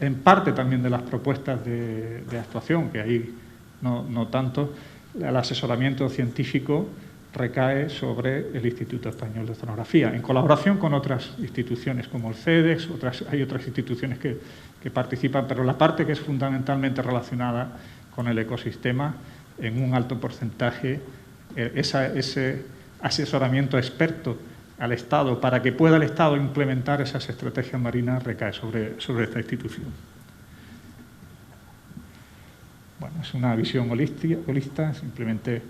en parte también de las propuestas de actuación, que ahí no tanto, el asesoramiento científico recae sobre el Instituto Español de Oceanografía, en colaboración con otras instituciones como el CEDEX, hay otras instituciones que participan, pero la parte que es fundamentalmente relacionada con el ecosistema, en un alto porcentaje, ese asesoramiento experto al Estado para que pueda el Estado implementar esas estrategias marinas recae sobre esta institución. Bueno, es una visión holista, simplemente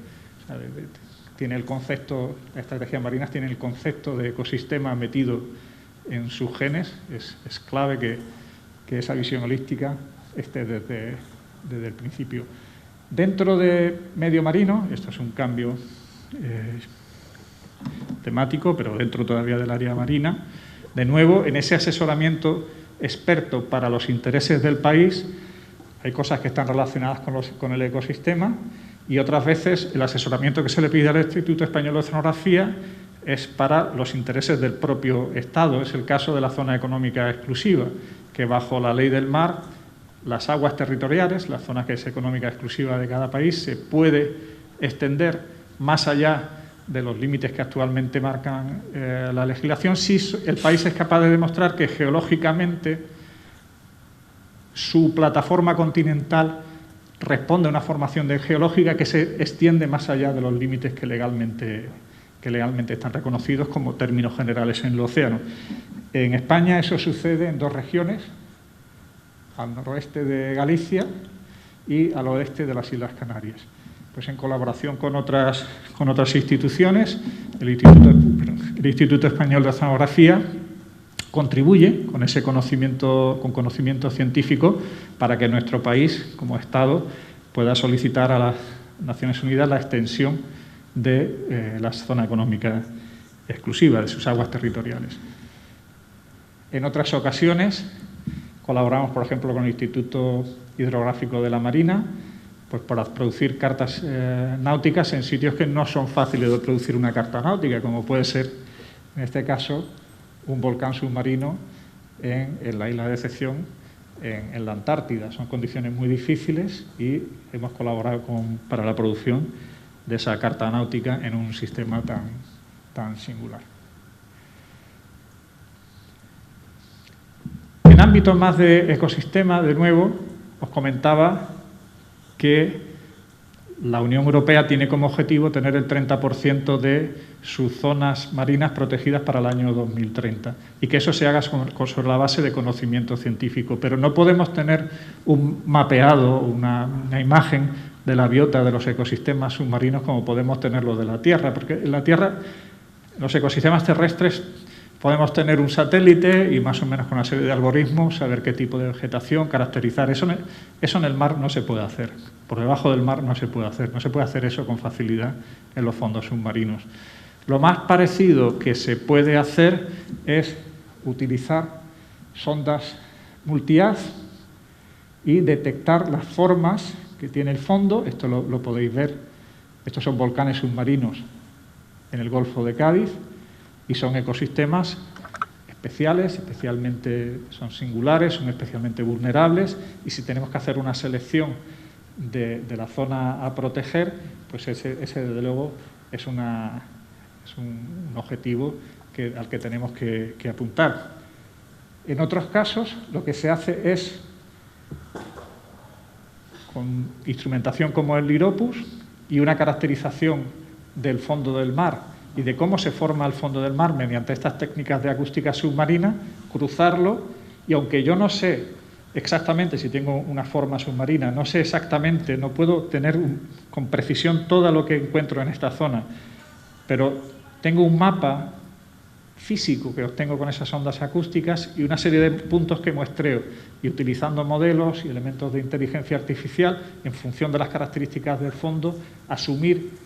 tiene el concepto, las estrategias marinas tienen el concepto de ecosistema metido en sus genes. Es clave que esa visión holística esté desde el principio. Dentro de medio marino, esto es un cambio temático, pero dentro todavía del área marina, de nuevo, en ese asesoramiento experto para los intereses del país, hay cosas que están relacionadas con el ecosistema, y otras veces el asesoramiento que se le pide al Instituto Español de Oceanografía es para los intereses del propio Estado. Es el caso de la zona económica exclusiva, que bajo la ley del mar, las aguas territoriales, la zona que es económica exclusiva de cada país, se puede extender más allá de los límites que actualmente marcan la legislación, si el país es capaz de demostrar que geológicamente su plataforma continental responde a una formación geológica que se extiende más allá de los límites que legalmente están reconocidos como términos generales en el océano. En España eso sucede en dos regiones, al noroeste de Galicia y al oeste de las Islas Canarias. Pues en colaboración con otras instituciones, el Instituto Español de Oceanografía contribuye con ese conocimiento científico para que nuestro país, como Estado, pueda solicitar a las Naciones Unidas la extensión de la zona económica exclusiva, de sus aguas territoriales. En otras ocasiones colaboramos, por ejemplo, con el Instituto Hidrográfico de la Marina, pues para producir cartas náuticas en sitios que no son fáciles de producir una carta náutica, como puede ser, en este caso, un volcán submarino en la isla de Decepción, en la Antártida. Son condiciones muy difíciles y hemos colaborado para la producción de esa carta náutica en un sistema tan singular. En ámbitos más de ecosistema, de nuevo, os comentaba que la Unión Europea tiene como objetivo tener el 30% de sus zonas marinas protegidas para el año 2030 y que eso se haga sobre la base de conocimiento científico. Pero no podemos tener un mapeado, una imagen de la biota de los ecosistemas submarinos como podemos tenerlo de la Tierra, porque en la Tierra, los ecosistemas terrestres, podemos tener un satélite y más o menos con una serie de algoritmos saber qué tipo de vegetación, caracterizar. Eso en el mar no se puede hacer. Por debajo del mar no se puede hacer. No se puede hacer eso con facilidad en los fondos submarinos. Lo más parecido que se puede hacer es utilizar sondas multihaz y detectar las formas que tiene el fondo. Esto lo podéis ver. Estos son volcanes submarinos en el Golfo de Cádiz. Y son ecosistemas especiales, son singulares, son especialmente vulnerables, y si tenemos que hacer una selección de la zona a proteger, pues ese desde luego es un objetivo al que tenemos que apuntar. En otros casos, lo que se hace es, con instrumentación como el Liropus y una caracterización del fondo del mar y de cómo se forma el fondo del mar mediante estas técnicas de acústica submarina, cruzarlo, y aunque yo no sé exactamente si tengo una forma submarina, no sé exactamente, no puedo tener con precisión todo lo que encuentro en esta zona, pero tengo un mapa físico que obtengo con esas ondas acústicas y una serie de puntos que muestreo, y utilizando modelos y elementos de inteligencia artificial, en función de las características del fondo, asumir,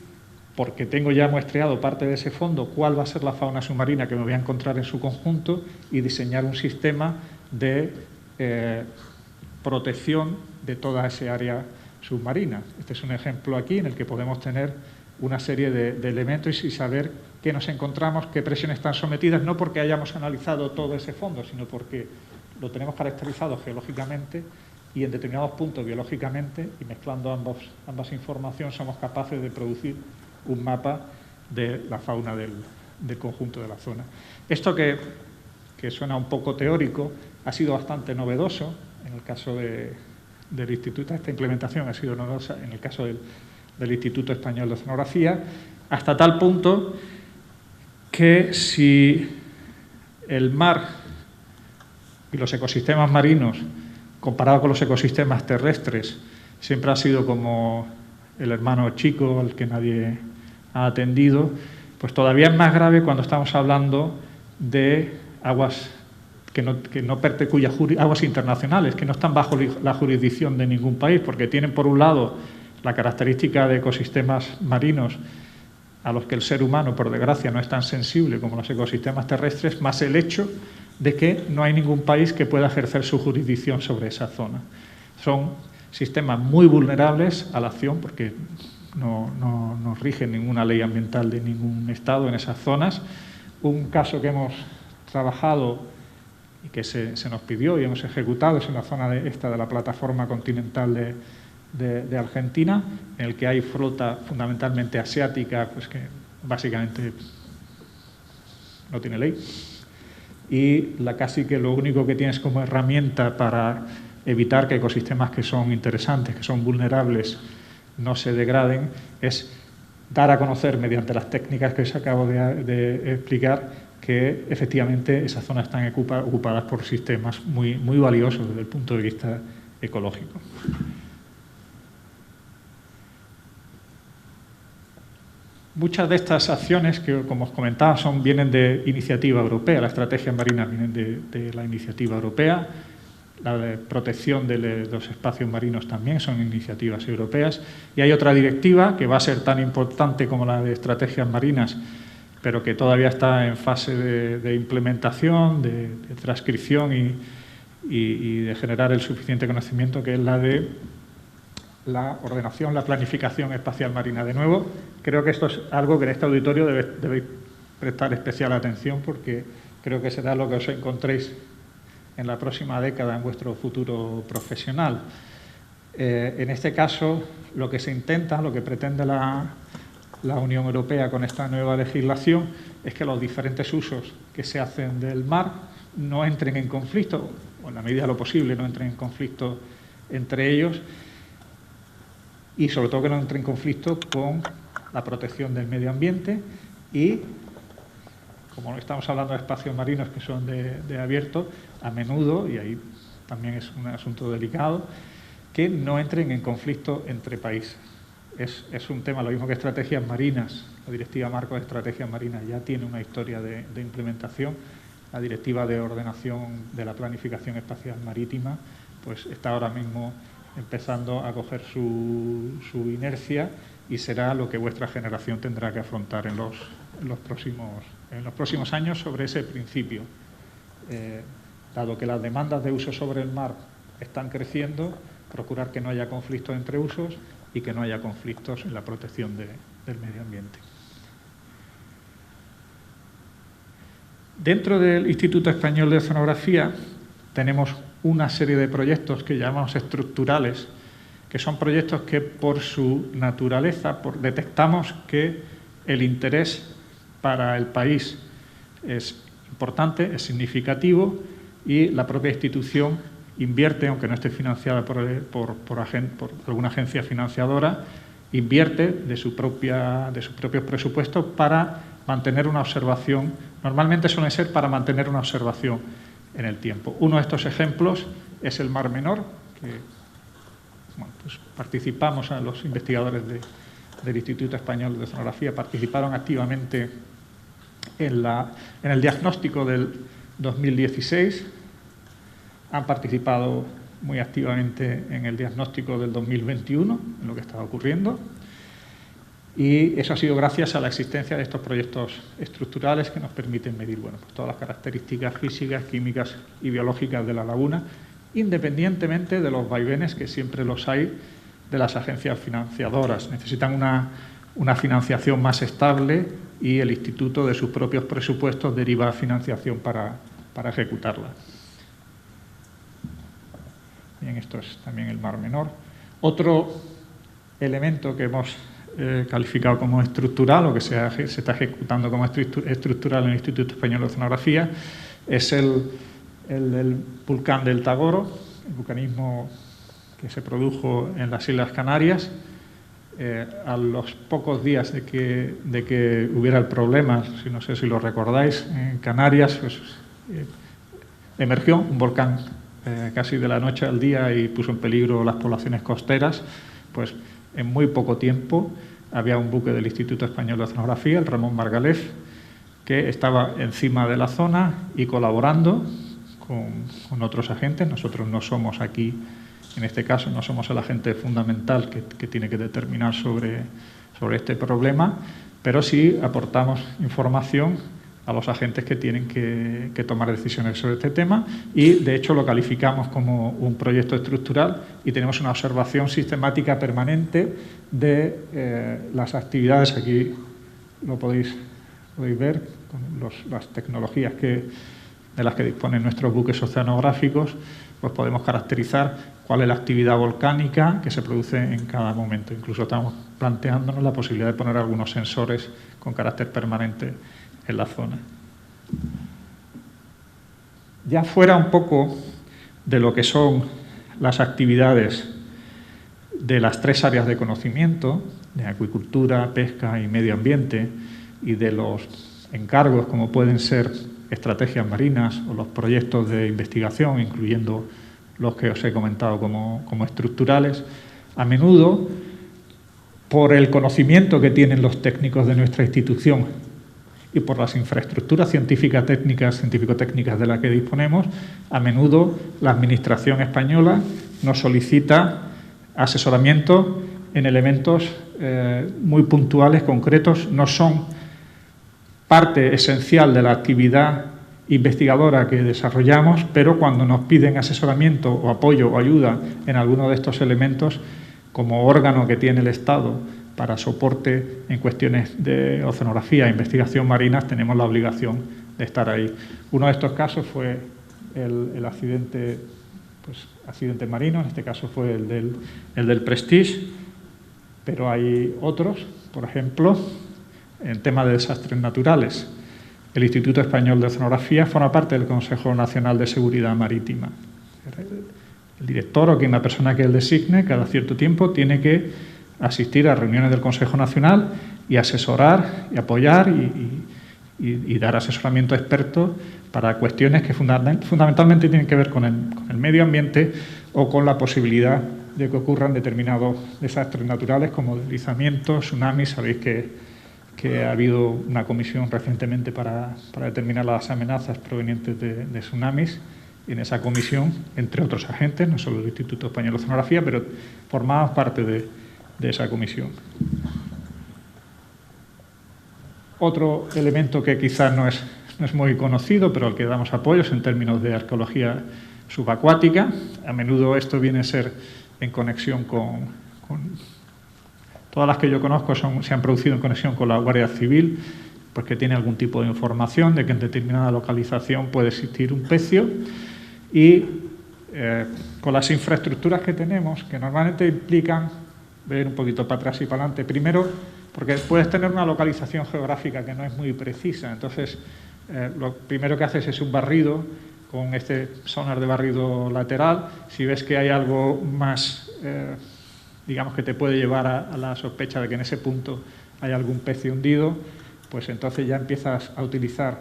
porque tengo ya muestreado parte de ese fondo, cuál va a ser la fauna submarina que me voy a encontrar en su conjunto y diseñar un sistema de protección de toda esa área submarina. Este es un ejemplo aquí en el que podemos tener una serie de elementos y saber qué nos encontramos, qué presiones están sometidas, no porque hayamos analizado todo ese fondo, sino porque lo tenemos caracterizado geológicamente y en determinados puntos biológicamente, y mezclando ambas informaciones somos capaces de producir un mapa de la fauna del conjunto de la zona. Esto que suena un poco teórico ha sido bastante novedoso en el caso del Instituto. Esta implementación ha sido novedosa en el caso del Instituto Español de Oceanografía, hasta tal punto que si el mar y los ecosistemas marinos, comparado con los ecosistemas terrestres, siempre ha sido como el hermano chico al que nadie ha atendido, pues todavía es más grave cuando estamos hablando de aguas aguas internacionales, que no están bajo la jurisdicción de ningún país, porque tienen, por un lado, la característica de ecosistemas marinos a los que el ser humano, por desgracia, no es tan sensible como los ecosistemas terrestres, más el hecho de que no hay ningún país que pueda ejercer su jurisdicción sobre esa zona. Son sistemas muy vulnerables a la acción, porque no rige ninguna ley ambiental de ningún estado en esas zonas. Un caso que hemos trabajado y que se nos pidió y hemos ejecutado es en la zona de la plataforma continental de Argentina, en el que hay flota fundamentalmente asiática, pues que básicamente no tiene ley, y casi que lo único que tienes como herramienta para evitar que ecosistemas que son interesantes, que son vulnerables, no se degraden, es dar a conocer mediante las técnicas que os acabo de explicar que efectivamente esas zonas están ocupadas por sistemas muy, muy valiosos desde el punto de vista ecológico. Muchas de estas acciones que, como os comentaba, vienen de iniciativa europea. Las estrategias marinas vienen de la iniciativa europea. La de protección de los espacios marinos también son iniciativas europeas. Y hay otra directiva que va a ser tan importante como la de estrategias marinas, pero que todavía está en fase de implementación, de transcripción y de generar el suficiente conocimiento, que es la de la ordenación, la planificación espacial marina. De nuevo, creo que esto es algo que en este auditorio debéis prestar especial atención, porque creo que será lo que os encontréis en la próxima década en vuestro futuro profesional. En este caso, lo que se intenta, lo que pretende la la Unión Europea con esta nueva legislación es que los diferentes usos que se hacen del mar no entren en conflicto, o en la medida de lo posible no entren en conflicto entre ellos, y sobre todo que no entren en conflicto con la protección del medio ambiente y, como estamos hablando de espacios marinos que son de abierto, a menudo, y ahí también es un asunto delicado, que no entren en conflicto entre países. Es un tema, lo mismo que estrategias marinas. La Directiva Marco de Estrategias Marinas ya tiene una historia de implementación. La Directiva de Ordenación de la Planificación Espacial Marítima pues está ahora mismo empezando a coger su inercia y será lo que vuestra generación tendrá que afrontar en los próximos años sobre ese principio. Dado que las demandas de uso sobre el mar están creciendo, procurar que no haya conflictos entre usos y que no haya conflictos en la protección del medio ambiente. Dentro del Instituto Español de Oceanografía tenemos una serie de proyectos que llamamos estructurales, que son proyectos que por su naturaleza detectamos que el interés para el país es importante, es significativo y la propia institución invierte, aunque no esté financiada por alguna agencia financiadora, invierte de sus propios presupuestos para mantener una observación. Normalmente suele ser para mantener una observación en el tiempo. Uno de estos ejemplos es el Mar Menor, que pues participamos, los investigadores del Instituto Español de Oceanografía participaron activamente en el diagnóstico del 2016, han participado muy activamente en el diagnóstico del 2021, en lo que estaba ocurriendo, y eso ha sido gracias a la existencia de estos proyectos estructurales que nos permiten medir pues todas las características físicas, químicas y biológicas de la laguna, independientemente de los vaivenes que siempre los hay de las agencias financiadoras. Necesitan una financiación más estable y el Instituto de sus propios presupuestos deriva financiación para ejecutarla. Bien, esto es también el Mar Menor. Otro elemento que hemos calificado como estructural o que se está ejecutando como estructural en el Instituto Español de Oceanografía es el volcán del Tagoro, el vulcanismo que se produjo en las Islas Canarias. A los pocos días de que hubiera el problema, no sé si lo recordáis, en Canarias pues, emergió un volcán casi de la noche al día y puso en peligro las poblaciones costeras. Pues en muy poco tiempo había un buque del Instituto Español de Oceanografía, el Ramón Margalef, que estaba encima de la zona y colaborando con otros agentes. Nosotros no somos aquí, en este caso, no somos el agente fundamental que tiene que determinar sobre este problema, pero sí aportamos información a los agentes que tienen que tomar decisiones sobre este tema y, de hecho, lo calificamos como un proyecto estructural y tenemos una observación sistemática permanente de las actividades. Aquí lo podéis ver con las tecnologías de las que disponen nuestros buques oceanográficos, pues podemos caracterizar cuál es la actividad volcánica que se produce en cada momento. Incluso estamos planteándonos la posibilidad de poner algunos sensores con carácter permanente en la zona. Ya fuera un poco de lo que son las actividades de las tres áreas de conocimiento, de acuicultura, pesca y medio ambiente, y de los encargos como pueden ser estrategias marinas o los proyectos de investigación, incluyendo los que os he comentado como estructurales, a menudo, por el conocimiento que tienen los técnicos de nuestra institución y por las infraestructuras científico-técnicas de las que disponemos, a menudo la Administración española nos solicita asesoramiento en elementos muy puntuales, concretos. No son parte esencial de la actividad investigadora que desarrollamos, pero cuando nos piden asesoramiento o apoyo o ayuda en alguno de estos elementos, como órgano que tiene el Estado para soporte en cuestiones de oceanografía e investigación marinas, tenemos la obligación de estar ahí. Uno de estos casos fue el accidente marino, en este caso fue el del Prestige, pero hay otros por ejemplo, en tema de desastres naturales, el Instituto Español de Oceanografía forma parte del Consejo Nacional de Seguridad Marítima. El director o quien la persona que él designe, cada cierto tiempo, tiene que asistir a reuniones del Consejo Nacional y asesorar y apoyar y dar asesoramiento experto para cuestiones que fundamentalmente tienen que ver con el medio ambiente o con la posibilidad de que ocurran determinados desastres naturales como deslizamientos, tsunamis. Sabéis que ha habido una comisión recientemente para determinar las amenazas provenientes de tsunamis. En esa comisión, entre otros agentes, no solo el Instituto Español de Oceanografía, pero formamos parte de esa comisión. Otro elemento que quizás no es muy conocido, pero al que damos apoyos en términos de arqueología subacuática. A menudo esto viene a ser en conexión con todas las que yo conozco se han producido en conexión con la Guardia Civil, porque tiene algún tipo de información de que en determinada localización puede existir un pecio. Y con las infraestructuras que tenemos, que normalmente implican ver un poquito para atrás y para adelante, primero porque puedes tener una localización geográfica que no es muy precisa, entonces lo primero que haces es un barrido con este sonar de barrido lateral. Si ves que hay algo más, digamos, que te puede llevar a la sospecha de que en ese punto hay algún pecio hundido, pues entonces ya empiezas a utilizar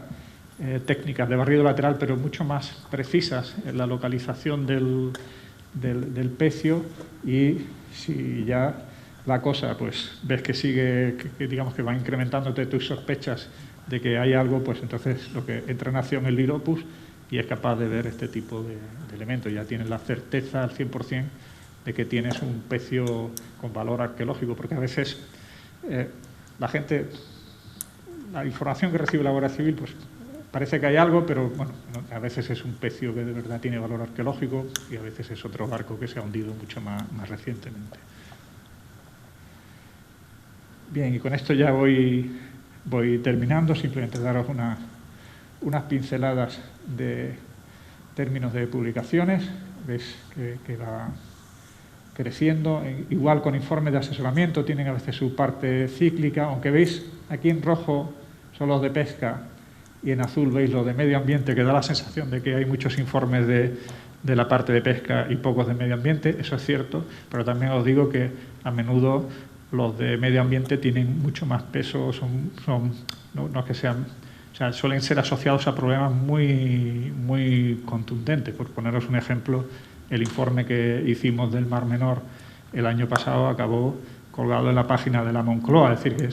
técnicas de barrido lateral, pero mucho más precisas en la localización del pecio, y si ya la cosa pues ves que sigue, digamos que va incrementándote tus sospechas de que hay algo, pues entonces lo que entra en acción el LIROPUS y es capaz de ver este tipo de elementos. Ya tienes la certeza al 100% de que tienes un pecio con valor arqueológico, porque a veces la información que recibe la Guardia Civil, pues parece que hay algo, pero bueno, a veces es un pecio que de verdad tiene valor arqueológico y a veces es otro barco que se ha hundido mucho más recientemente. Bien, y con esto ya voy terminando. Simplemente daros unas pinceladas de términos de publicaciones. Veis que va creciendo. Igual con informes de asesoramiento, tienen a veces su parte cíclica, aunque veis aquí en rojo son los de pesca y en azul veis los de medio ambiente, que da la sensación de que hay muchos informes de la parte de pesca y pocos de medio ambiente. Eso es cierto, pero también os digo que a menudo los de medio ambiente tienen mucho más peso, no que sean, o sea, suelen ser asociados a problemas muy, muy contundentes. Por poneros un ejemplo, el informe que hicimos del Mar Menor el año pasado acabó colgado en la página de la Moncloa, es decir, que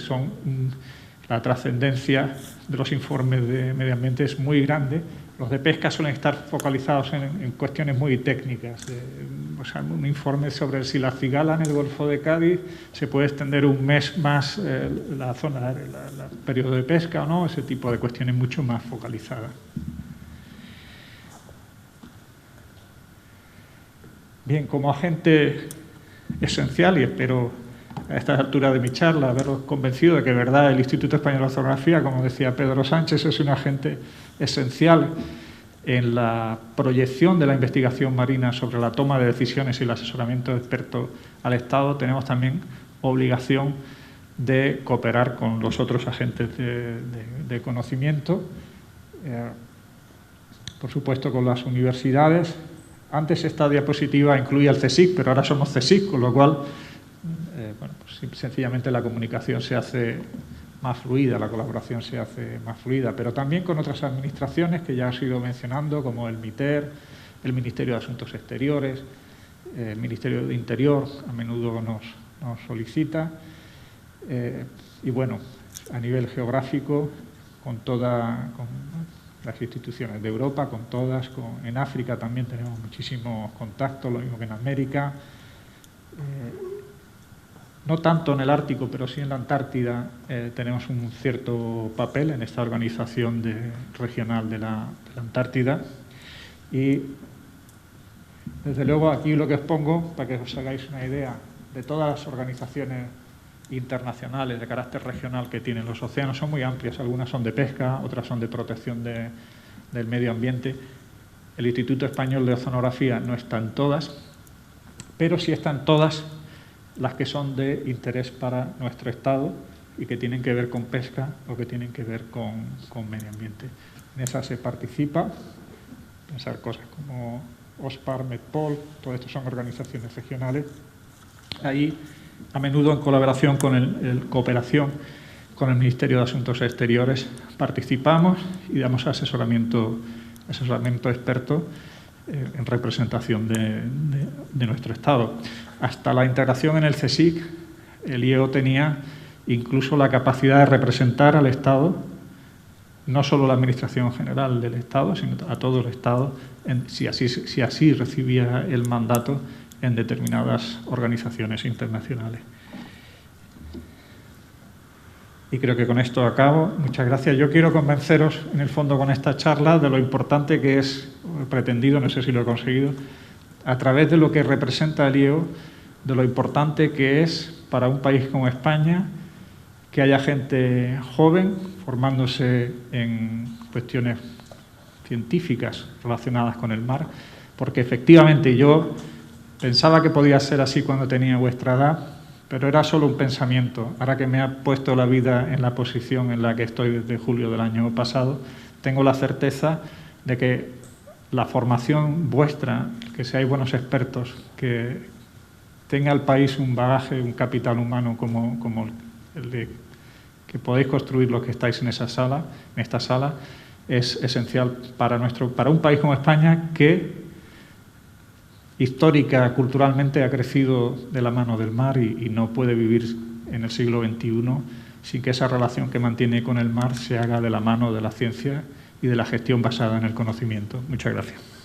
la trascendencia de los informes de medio ambiente es muy grande. Los de pesca suelen estar focalizados en cuestiones muy técnicas. O sea, un informe sobre si la cigala en el Golfo de Cádiz se puede extender un mes más la zona, el periodo de pesca o no, ese tipo de cuestiones mucho más focalizadas. Bien, como agente esencial, y espero a estas alturas de mi charla haberos convencido de que, de verdad, el Instituto Español de Oceanografía, como decía Pedro Sánchez, es un agente esencial en la proyección de la investigación marina sobre la toma de decisiones y el asesoramiento de expertos al Estado. Tenemos también obligación de cooperar con los otros agentes de conocimiento, por supuesto con las universidades. Antes esta diapositiva incluía el CSIC, pero ahora somos CSIC, con lo cual bueno, pues sencillamente la comunicación se hace más fluida, la colaboración se hace más fluida, pero también con otras administraciones que ya os he ido mencionando, como el MITER, el Ministerio de Asuntos Exteriores, el Ministerio de Interior a menudo nos solicita, y bueno, a nivel geográfico, con las instituciones de Europa, con todas, en África también tenemos muchísimos contactos, lo mismo que en América. No tanto en el Ártico, pero sí en la Antártida tenemos un cierto papel en esta organización regional de la Antártida. Y desde luego aquí lo que os pongo, para que os hagáis una idea de todas las organizaciones internacionales de carácter regional que tienen los océanos, son muy amplias. Algunas son de pesca, otras son de protección del medio ambiente. El Instituto Español de Oceanografía no está en todas, pero sí están todas las que son de interés para nuestro Estado y que tienen que ver con pesca o que tienen que ver con medio ambiente. En esas se participa, pensar cosas como OSPAR, MEDPOL, todo esto son organizaciones regionales. Ahí, a menudo en colaboración cooperación con el Ministerio de Asuntos Exteriores, participamos y damos asesoramiento experto en representación de nuestro Estado. Hasta la integración en el CSIC, el IEO tenía incluso la capacidad de representar al Estado, no solo la Administración General del Estado, sino a todo el Estado, si así recibía el mandato en determinadas organizaciones internacionales. Y creo que con esto acabo. Muchas gracias. Yo quiero convenceros, en el fondo, con esta charla, de lo importante que es, pretendido, no sé si lo he conseguido, a través de lo que representa el IEO, de lo importante que es para un país como España que haya gente joven formándose en cuestiones científicas relacionadas con el mar, porque efectivamente yo pensaba que podía ser así cuando tenía vuestra edad, pero era solo un pensamiento. Ahora que me ha puesto la vida en la posición en la que estoy desde julio del año pasado, tengo la certeza de que la formación vuestra, que seáis buenos expertos, que tenga el país un bagaje, un capital humano como el de que podéis construir los que estáis en esta sala, es esencial para un país como España que histórica, culturalmente ha crecido de la mano del mar y no puede vivir en el siglo XXI sin que esa relación que mantiene con el mar se haga de la mano de la ciencia y de la gestión basada en el conocimiento. Muchas gracias.